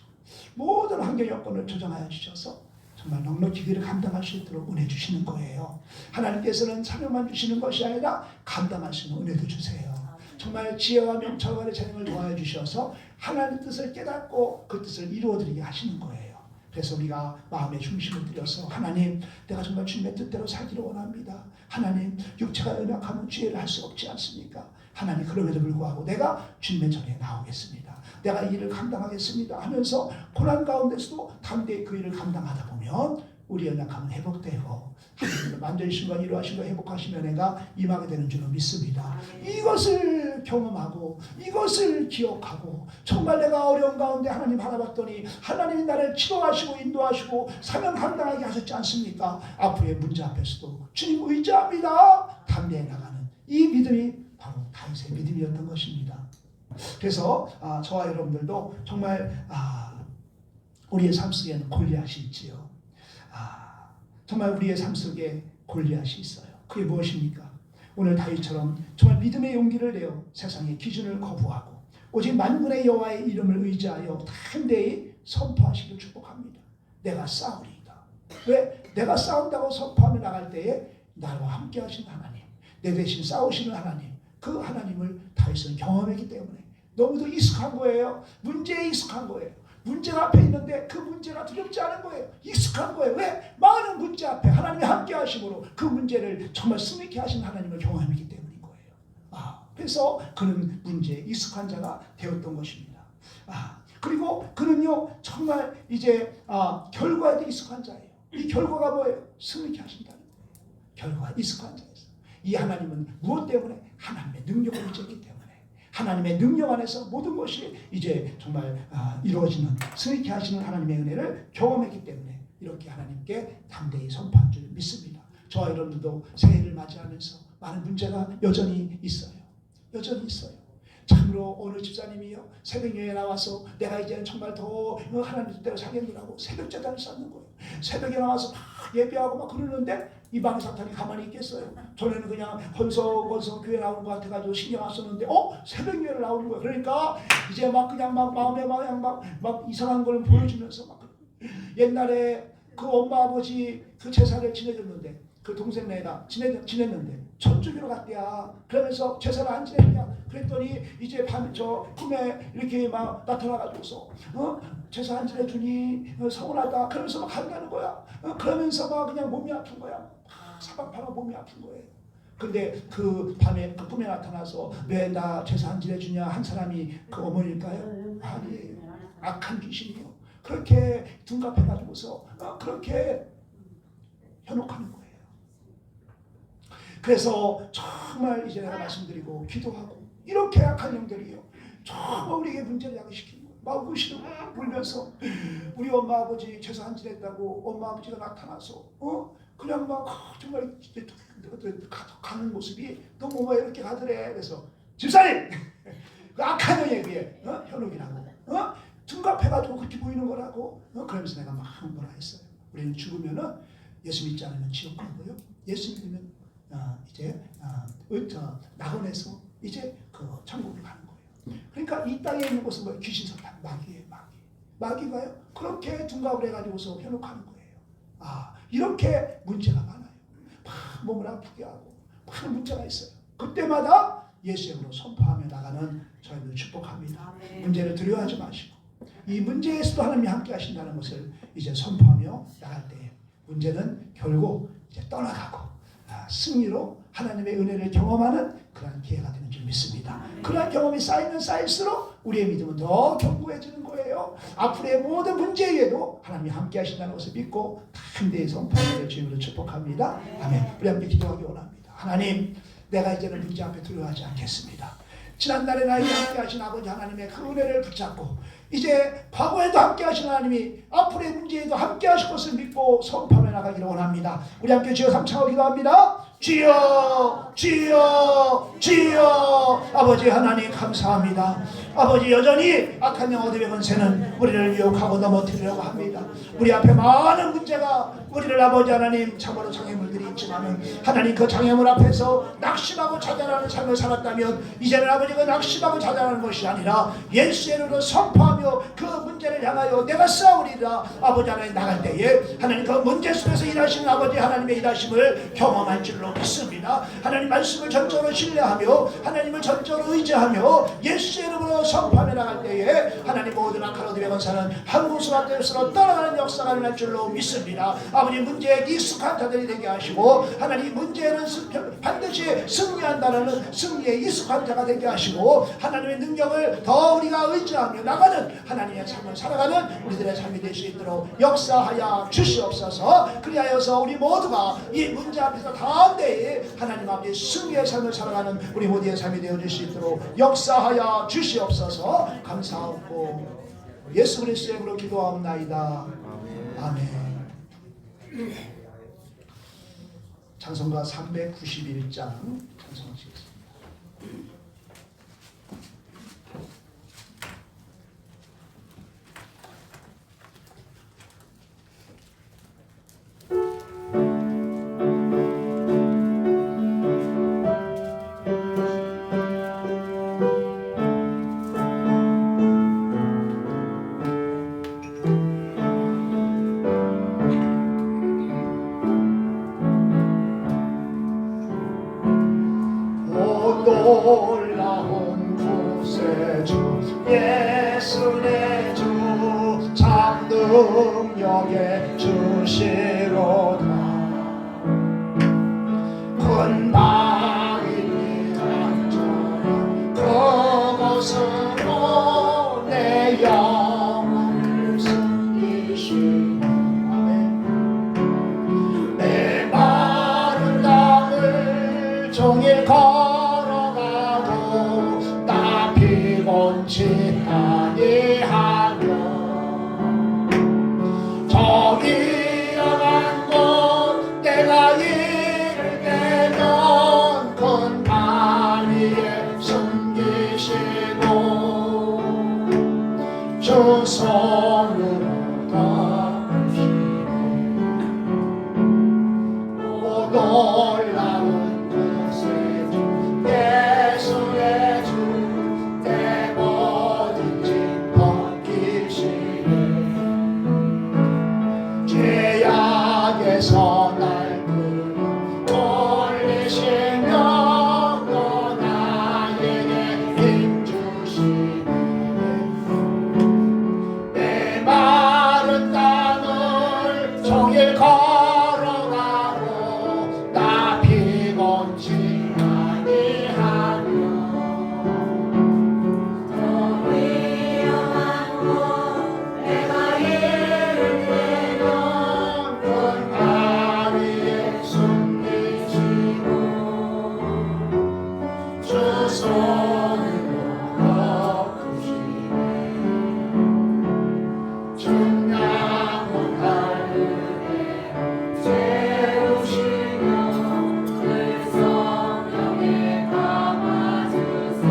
모든 환경 여건을 조정하여 주셔서 정말 넉넉히 그를 감당할 수 있도록 은혜 주시는 거예요. 하나님께서는 사명만 주시는 것이 아니라 감당할 수 있는 은혜도 주세요. 정말 지혜와 명철과 재능을 도와여 주셔서 하나님의 뜻을 깨닫고 그 뜻을 이루어드리게 하시는 거예요. 그래서 우리가 마음의 중심을 들여서 하나님, 내가 정말 주님의 뜻대로 살기를 원합니다. 하나님, 육체가 연약하면 죄를 할 수 없지 않습니까? 하나님, 그럼에도 불구하고 내가 주님의 전에 나오겠습니다. 내가 이 일을 감당하겠습니다 하면서 고난 가운데서도 담대히 그 일을 감당하다 보면 우리 연약함은 회복되고 하나님은 만드신 것 이루하신 것 회복하시면 내가 임하게 되는 줄로 믿습니다. 이것을 경험하고 이것을 기억하고 정말 내가 어려운 가운데 하나님 바라봤더니 하나님이 나를 치료하시고 인도하시고 사명 감당하게 하셨지 않습니까? 앞으로의 문제 앞에서도 주님 의지합니다 담대히 나가는 이 믿음이 바로 다윗의 믿음이었던 것입니다. 그래서 저와 여러분들도 정말 우리의 삶 속에는 골리앗이 있지요. 정말 우리의 삶 속에 골리앗이 있어요. 그게 무엇입니까? 오늘 다윗처럼 정말 믿음의 용기를 내어 세상의 기준을 거부하고 오직 만군의 여호와의 이름을 의지하여 담대히 선포하시길 축복합니다. 내가 싸우리이다. 왜? 내가 싸운다고 선포하며 나갈 때에 나와 함께 하신 하나님, 내 대신 싸우시는 하나님, 그 하나님을 다윗은 경험했기 때문에 너무도 익숙한 거예요. 문제에 익숙한 거예요. 문제가 앞에 있는데 그 문제가 두렵지 않은 거예요. 익숙한 거예요. 왜? 많은 문제 앞에 하나님이 함께 하심으로 그 문제를 정말 승리케 하신 하나님을 경험했기 때문인 거예요. 그래서 그는 문제에 익숙한 자가 되었던 것입니다. 그리고 그는요 정말 이제 결과에도 익숙한 자예요. 이 결과가 뭐예요? 승리케 하신다는 거예요. 결과가 익숙한 자였어요. 이 하나님은 무엇 때문에? 하나님의 능력을 의지했기 때문에. 하나님의 능력 안에서 모든 것이 이제 정말 이루어지는 승리케 하시는 하나님의 은혜를 경험했기 때문에 이렇게 하나님께 담대히 선포한 줄 믿습니다. 저와 여러분들도 새해를 맞이하면서 많은 문제가 여전히 있어요. 여전히 있어요. 참으로 어느 집사님이요 새벽에 나와서 내가 이제 정말 더 하나님 뜻대로 살겠느라고 새벽 제단을 쌓는 거예요. 새벽에 나와서 막 예배하고 막 그러는데 이 방에 사탄이 가만히 있겠어요. 전에는 그냥 헐썩헐썩 교회 나오는 것 같아가지고 신경 안 썼는데 새벽 예배를 나오는 거예요. 그러니까 이제 막 그냥 막 마음에 막 이상한 걸 보여주면서 막 옛날에 그 엄마 아버지 그 제사를 지내줬는데 그 동생네가 지냈는데 저쪽으로 갔대야. 그러면서 제사를 안 지냈냐? 그랬더니 이제 밤 저 꿈에 이렇게 막 나타나가지고서 제사 안 지내주니 서운하다. 그러면서 막 간다는 거야. 그러면서 막 그냥 몸이 아픈 거야. 사방팔방 몸이 아픈 거예요. 근데 그 밤에 그 꿈에 나타나서 왜 나 제사 안 지내주냐 한 사람이 그 어머니일까요? 아니에요. 악한 귀신이요. 그렇게 둔갑해가지고서 그렇게 현혹하는 거예요. 그래서 정말 이제 내가 말씀드리고 기도하고 이렇게 약한 영들이요 정말 우리에게 문제를 야기시키는 거예요. 막 우시고 울면서 우리 엄마 아버지 제사 안 지냈다고 엄마 아버지가 나타나서 그냥 막 정말 가는 모습이 너무 막 이렇게 가더래. 그래서 집사님 그 악한 영에 비해 현혹이라고 둔갑해가지고 그렇게 보이는 거라고 그러면서 내가 막 뭐라 했어요. 우리는 죽으면은 예수 믿지 않으면 지옥 가고요. 예수 믿으면 이제 낙원에서 이제 그 천국을 가는 거예요. 그러니까 이 땅에 있는 것은 뭐 귀신 사탄 마귀예요. 마귀가요 그렇게 둔갑을 해가지고서 현혹하는 거예요. 이렇게 문제가 많아요. 막 몸을 아프게 하고 많은 문제가 있어요. 그때마다 예수 이름으로 선포하며 나가는 저희들 축복합니다. 문제를 두려워하지 마시고 이 문제에서도 하나님이 함께 하신다는 것을 이제 선포하며 나갈 때 문제는 결국 이제 떠나가고 승리로 하나님의 은혜를 경험하는 그런 기회가 되는 줄 믿습니다. 그러한 경험이 쌓이면 쌓일수록 우리의 믿음은 더 견고해지는 거예요. 앞으로의 모든 문제에도 하나님이 함께 하신다는 것을 믿고 담대히 선포하는 주님으로 축복합니다. 아멘. 우리 함께 기도하기 원합니다. 하나님, 내가 이제는 문제 앞에 두려워하지 않겠습니다. 지난날에 나에게 함께 하신 아버지 하나님의 그 은혜를 붙잡고 이제 과거에도 함께 하신 하나님이 앞으로의 문제에도 함께 하실 것을 믿고 선포하며 나가기를 원합니다. 우리 함께 주여 삼창하고 기도합니다. 주여 주여 주여. 아버지 하나님 감사합니다. 아버지 여전히 악한 영어대 권세는 우리를 유혹하고 넘어뜨리려고 합니다. 우리 앞에 많은 문제가 우리를 아버지 하나님 참으로 장애물들이 있지만은 하나님 그 장애물 앞에서 낙심하고 좌절하는 삶을 살았다면 이제는 아버지가 낙심하고 좌절하는 것이 아니라 예수의 이름으로 선포하며 그 문제를 향하여 내가 싸우리라. 아버지 하나님 나갈 때에 하나님 그 문제 속에서 일하시는 아버지 하나님의 일하심을 경험할 줄로 믿습니다. 하나님 말씀을 전적으로 신뢰하며 하나님을 전적으로 의지하며 예수의 이름으로 선포하며 나갈 때에 하나님 모든 악한 어둠의 권세는 한 곳으로 뜻으로 떠나가는 역사가 일어날 줄로 믿습니다. 아버지 문제에 익숙한 자들이 되게 하시고 하나님 문제에는 반드시 승리한다는 승리에 익숙한 자가 되게 하시고 하나님의 능력을 더 우리가 의지하며 나가는 하나님의 삶을 살아가는 우리들의 삶이 될 수 있도록 역사하여 주시옵소서. 그리하여서 우리 모두가 이 문제 앞에서 다음대에 하나님 앞에 승리의 삶을 살아가는 우리 모두의 삶이 되어질 수 있도록 역사하여 주시옵소서. 감사하고 예수 그리스도의 이름으로 기도하옵나이다. 아멘. 찬송가 391장 찬송하시겠습니다. 놀라운 구세주 예수 내 주 참 능력의 주시로다. 큰 바위 간절한 그곳으로 내 영혼을 숨기시네. 내 마른 땅을 종일 걸어가고 나 피곤치 아니하며 저기 영한 곳 내가 이를 때면 큰 바위에 숨기시고 주 손으로 덮으시네. 오 놀라운 구세주 예수의 주 내 모든 짐 벗기시네. 죄악에서 날 끌어올리시며 또 나에게 힘 주시네. 내 마른 땅을 종일 걸어가고 나 피곤치 아니하며 더 위험한 곳 내가 이를 때면 큰 바위에 숨기시고 주 손으로 덮으시네. 중량은 하늘에 세우시며 그 성령에 감아주사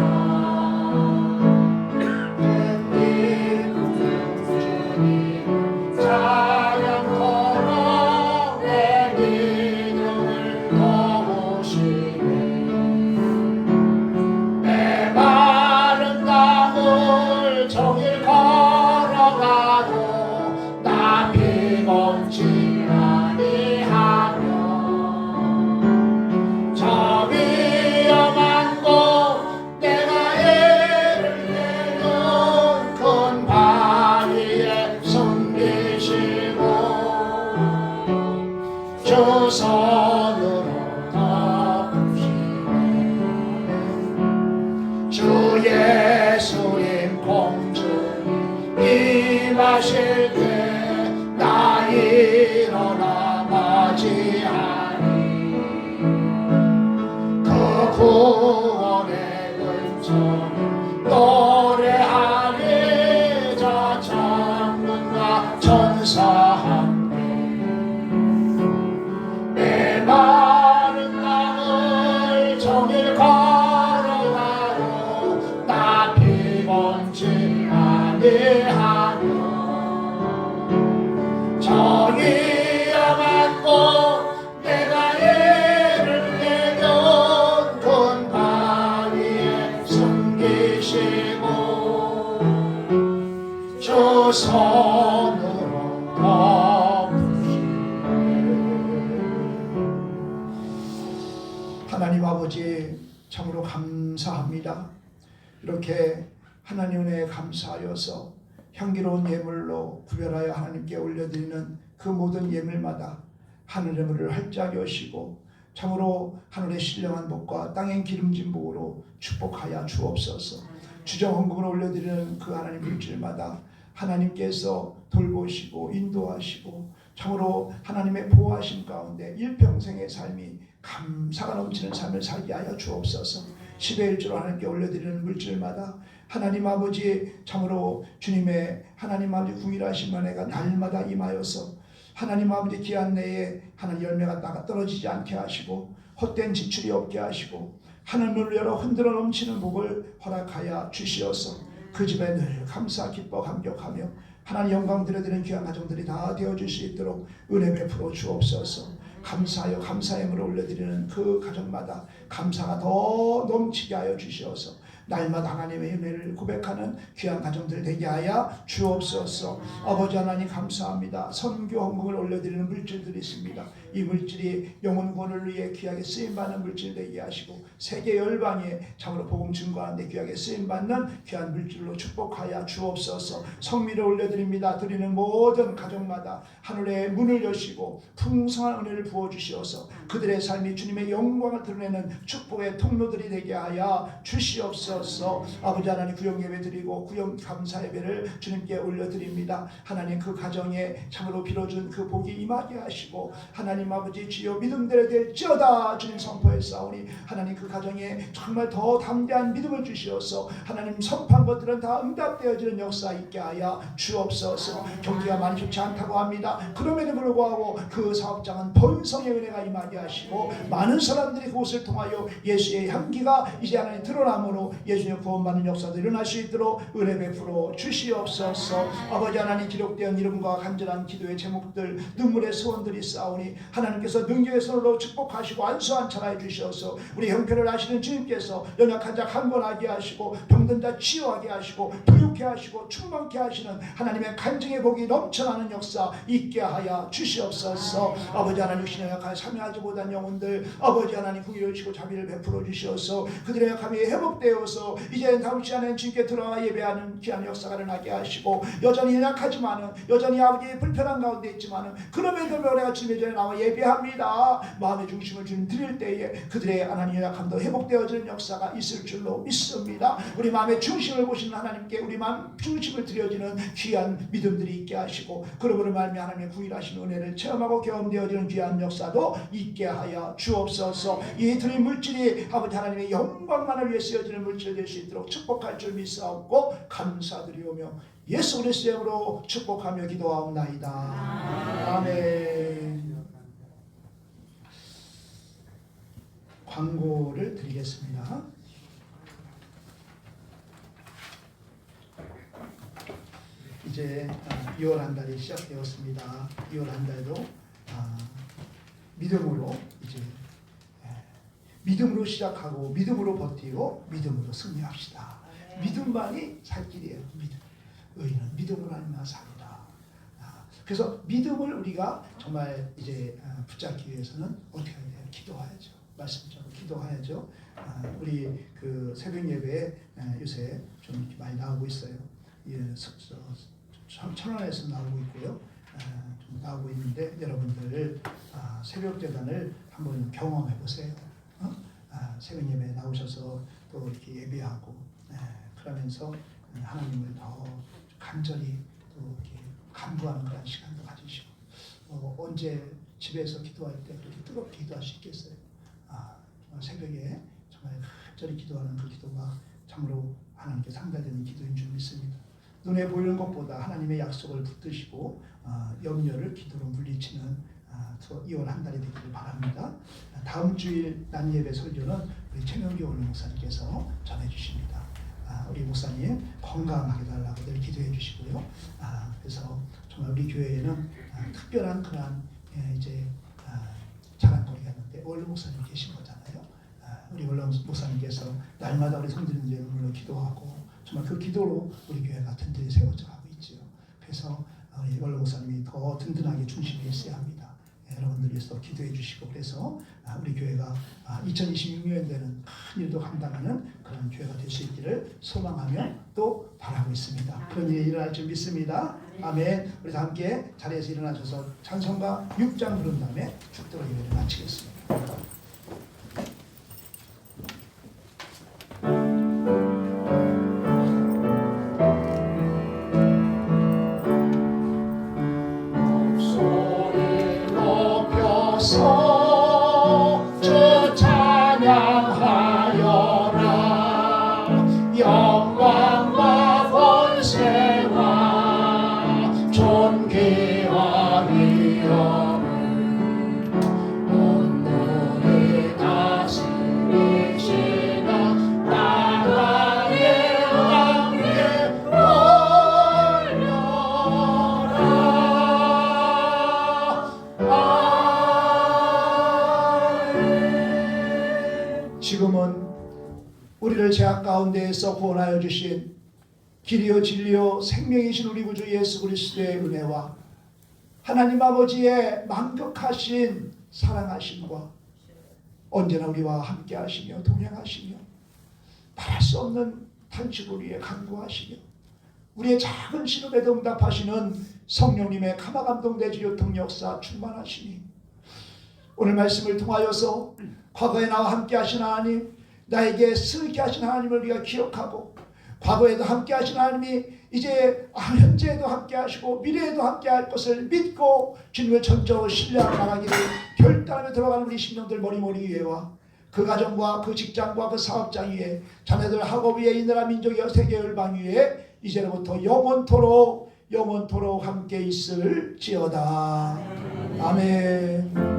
자연토록 내 믿음을 도우시네. 내 마른 땅을 종일 걸어가고 나 피곤치 아니하며 저 위험한 곳 내가 애를 내는 큰 바위에 숨기시고 주 손으로 덮으시네. 주 예수님 공주님 임하실 때 나 일어나 맞이하니 그 구원의 은총을 노래하리. 저 천군과 천사 함께 내 마음 하나님 아버지 참으로 감사합니다. 이렇게 하나님 은혜에 감사하여서 향기로운 예물로 구별하여 하나님께 올려드리는 그 모든 예물마다 하늘의 문을 활짝 여시고 참으로 하늘의 신령한 복과 땅의 기름진 복으로 축복하여 주옵소서. 주정헌금을 올려드리는 그 하나님 물질마다 하나님께서 돌보시고 인도하시고 참으로 하나님의 보호하심 가운데 일평생의 삶이 감사가 넘치는 삶을 살게 하여 주옵소서. 10의 1조로 하나님께 올려드리는 물질마다 하나님 아버지 참으로 주님의 하나님 아버지 궁일하신 은혜가 날마다 임하여서 하나님 아버지 기한 내에 하나님 열매가 따가 떨어지지 않게 하시고 헛된 지출이 없게 하시고 하늘문을 열어 흔들어 넘치는 복을 허락하여 주시어서 그 집에 늘 감사 기뻐 감격하며 하나님 영광 드려드리는 귀한 가정들이 다 되어줄 수 있도록 은혜 베풀어 주옵소서. 감사하여 감사함을 올려드리는 그 가정마다 감사가 더 넘치게 하여 주시어서 날마다 하나님의 은혜를 고백하는 귀한 가정들 되게 하여 주옵소서. 아버지 하나님 감사합니다. 선교 헌금을 올려드리는 물질들이 있습니다. 이 물질이 영혼 구원을 위해 귀하게 쓰임받는 물질 되게 하시고 세계 열방에 참으로 복음 증거하는 데 귀하게 쓰임받는 귀한 물질로 축복하여 주옵소서. 성미를 올려드립니다. 드리는 모든 가정마다 하늘의 문을 여시고 풍성한 은혜를 부어주시어서 그들의 삶이 주님의 영광을 드러내는 축복의 통로들이 되게 하여 주시옵소서. 아버지 하나님 구역 예배 드리고 구역 감사 예배를 주님께 올려드립니다. 하나님 그 가정에 참으로 빌어준 그 복이 임하게 하시고 하나님 아버지 주여 믿음대로 될지어다 주님 선포했사오니 하나님 그 가정에 정말 더 담대한 믿음을 주시어서 하나님 선포한 것들은 다 응답되어지는 역사 있게 하여 주옵소서. 경기가 많이 좋지 않다고 합니다. 그럼에도 불구하고 그 사업장은 번성의 은혜가 임하게 하시고 많은 사람들이 그곳을 통하여 예수의 향기가 이제 하나님 드러나므로 예수의 구원받는 역사도 일어날 수 있도록 은혜 베풀어 주시옵소서. 아버지 하나님 기록된 이름과 간절한 기도의 제목들 눈물의 소원들이 싸우니 하나님께서 능력의 손으로 축복하시고 안수한 차라해 주셔서 우리 형편을 아시는 주님께서 연약한 자 강건하게 하시고 병든 자 치유하게 하시고 부유케 하시고 충만케 하시는 하나님의 간증의 복이 넘쳐나는 역사 있게 하여 주시옵소서. 아버지 하나님 육신의 약하여 참여하지 못한 영혼들 아버지 하나님 궁일을 주시고 자비를 베풀어 주셔서 그들의 약함이 회복되어서 이제 다음 시간에 주님께 들어와 예배하는 귀한 역사가 일어나게 하시고 여전히 연약하지만은 여전히 아버지의 불편한 가운데 있지만은 그럼에도 불구하고 내가 주님의 전에 나와 예배합니다. 마음의 중심을 주님 드릴 때에 그들의 하나님 연약함도 회복되어지는 역사가 있을 줄로 믿습니다. 우리 마음의 중심을 보시는 하나님께 우리 마음 중심을 드려지는 귀한 믿음들이 있게 하시고 그러므로 말미암아 하나님의 구일하신 은혜를 체험하고 경험되어지는 귀한 역사도 있게 하여 주옵소서. 이 드린 물질이 아버지 하나님의 영광만을 위해 쓰여지는 물질 될 수 있도록 축복할 줄 믿사옵고 감사드리오며 예수 그리스도의 이름으로 축복하며 기도하옵나이다. 아멘. 광고를 드리겠습니다. 이제 2월 한 달이 시작되었습니다. 2월 한 달도 믿음으로 이제 믿음으로 시작하고 믿음으로 버티고 믿음으로 승리합시다. 믿음만이 살 길이에요. 믿음. 의인은 믿음으로 하나님만 삽니다. 그래서 믿음을 우리가 정말 이제 붙잡기 위해서는 어떻게 해야 돼요? 기도해야죠. 말씀처럼 기도해야죠. 우리 그 새벽 예배에 요새 좀 이렇게 많이 나오고 있어요. 천안에서 나오고 있고요. 좀 나오고 있는데 여러분들 새벽 재단을 한번 경험해 보세요. 새벽 예배에 나오셔서 또 이렇게 예배하고 그러면서 하나님을 더 간절히 또 이렇게 간구하는 그런 시간도 가지시고 언제 집에서 기도할 때 그렇게 뜨겁게 기도할 수 있겠어요? 정말 새벽에 정말 간절히 기도하는 그 기도가 참으로 하나님께 상달되는 기도인 줄 믿습니다. 눈에 보이는 것보다 하나님의 약속을 붙드시고 염려를 기도로 물리치는 2월 한 달이 되기를 바랍니다. 다음 주일 낮 예배 설교는 우리 최명기 오늘 목사님께서 전해주십니다. 우리 목사님 건강하게 달라고 늘 기도해 주시고요. 그래서 정말 우리 교회에는 특별한 그런 이제 자랑거리가 있는데 원로 목사님 계신 거잖아요. 우리 원로 목사님께서 날마다 우리 성도님들 이름으로 기도하고 정말 그 기도로 우리 교회가 든든히 세워져 가고 있지요. 그래서 우리 원로 목사님이 더 든든하게 중심에 있어야 합니다. 여러분들 위해서 기도해 주시고 그래서 우리 교회가 2026년에는 큰 일도 감당하는 그런 교회가 될 수 있기를 소망하며 또 바라고 있습니다. 그런 일이 일어날 줄 믿습니다. 아멘. 우리 다 함께 자리에서 일어나셔서 찬송가 6장 부른 다음에 축도로 예배를 마치겠습니다. 목소리 높여서 주 찬양하여라. 영광과 권세와 존귀와 위엄을 온누리 다스리시는 나라의 왕께 지금은 우리를 죄악 가운데에서 구원하여 주신 길이요 진리요 생명이신 우리 구주 예수 그리스도의 은혜와 하나님 아버지의 만극하신 사랑하심과 언제나 우리와 함께 하시며 동행하시며 말할 수 없는 탄식을 위해 간구하시며 우리의 작은 신음에도 응답하시는 성령님의 가마감동대주 요통 역사 충만하시니 오늘 말씀을 통하여서 과거에 나와 함께 하신 하나님, 나에게 슬게 하신 하나님을 우리가 기억하고 과거에도 함께 하신 하나님이 이제 현재에도 함께 하시고 미래에도 함께 할 것을 믿고 주님을 전적으로 신뢰하고 나가기를 결단하며 들어가는 우리 심령들 머리머리 위에와 그 가정과 그 직장과 그 사업장 위에 자녀들 학업 위에 이 나라 민족의 세계 열방 위에 이제로부터 영원토록 함께 있을지어다. 아멘.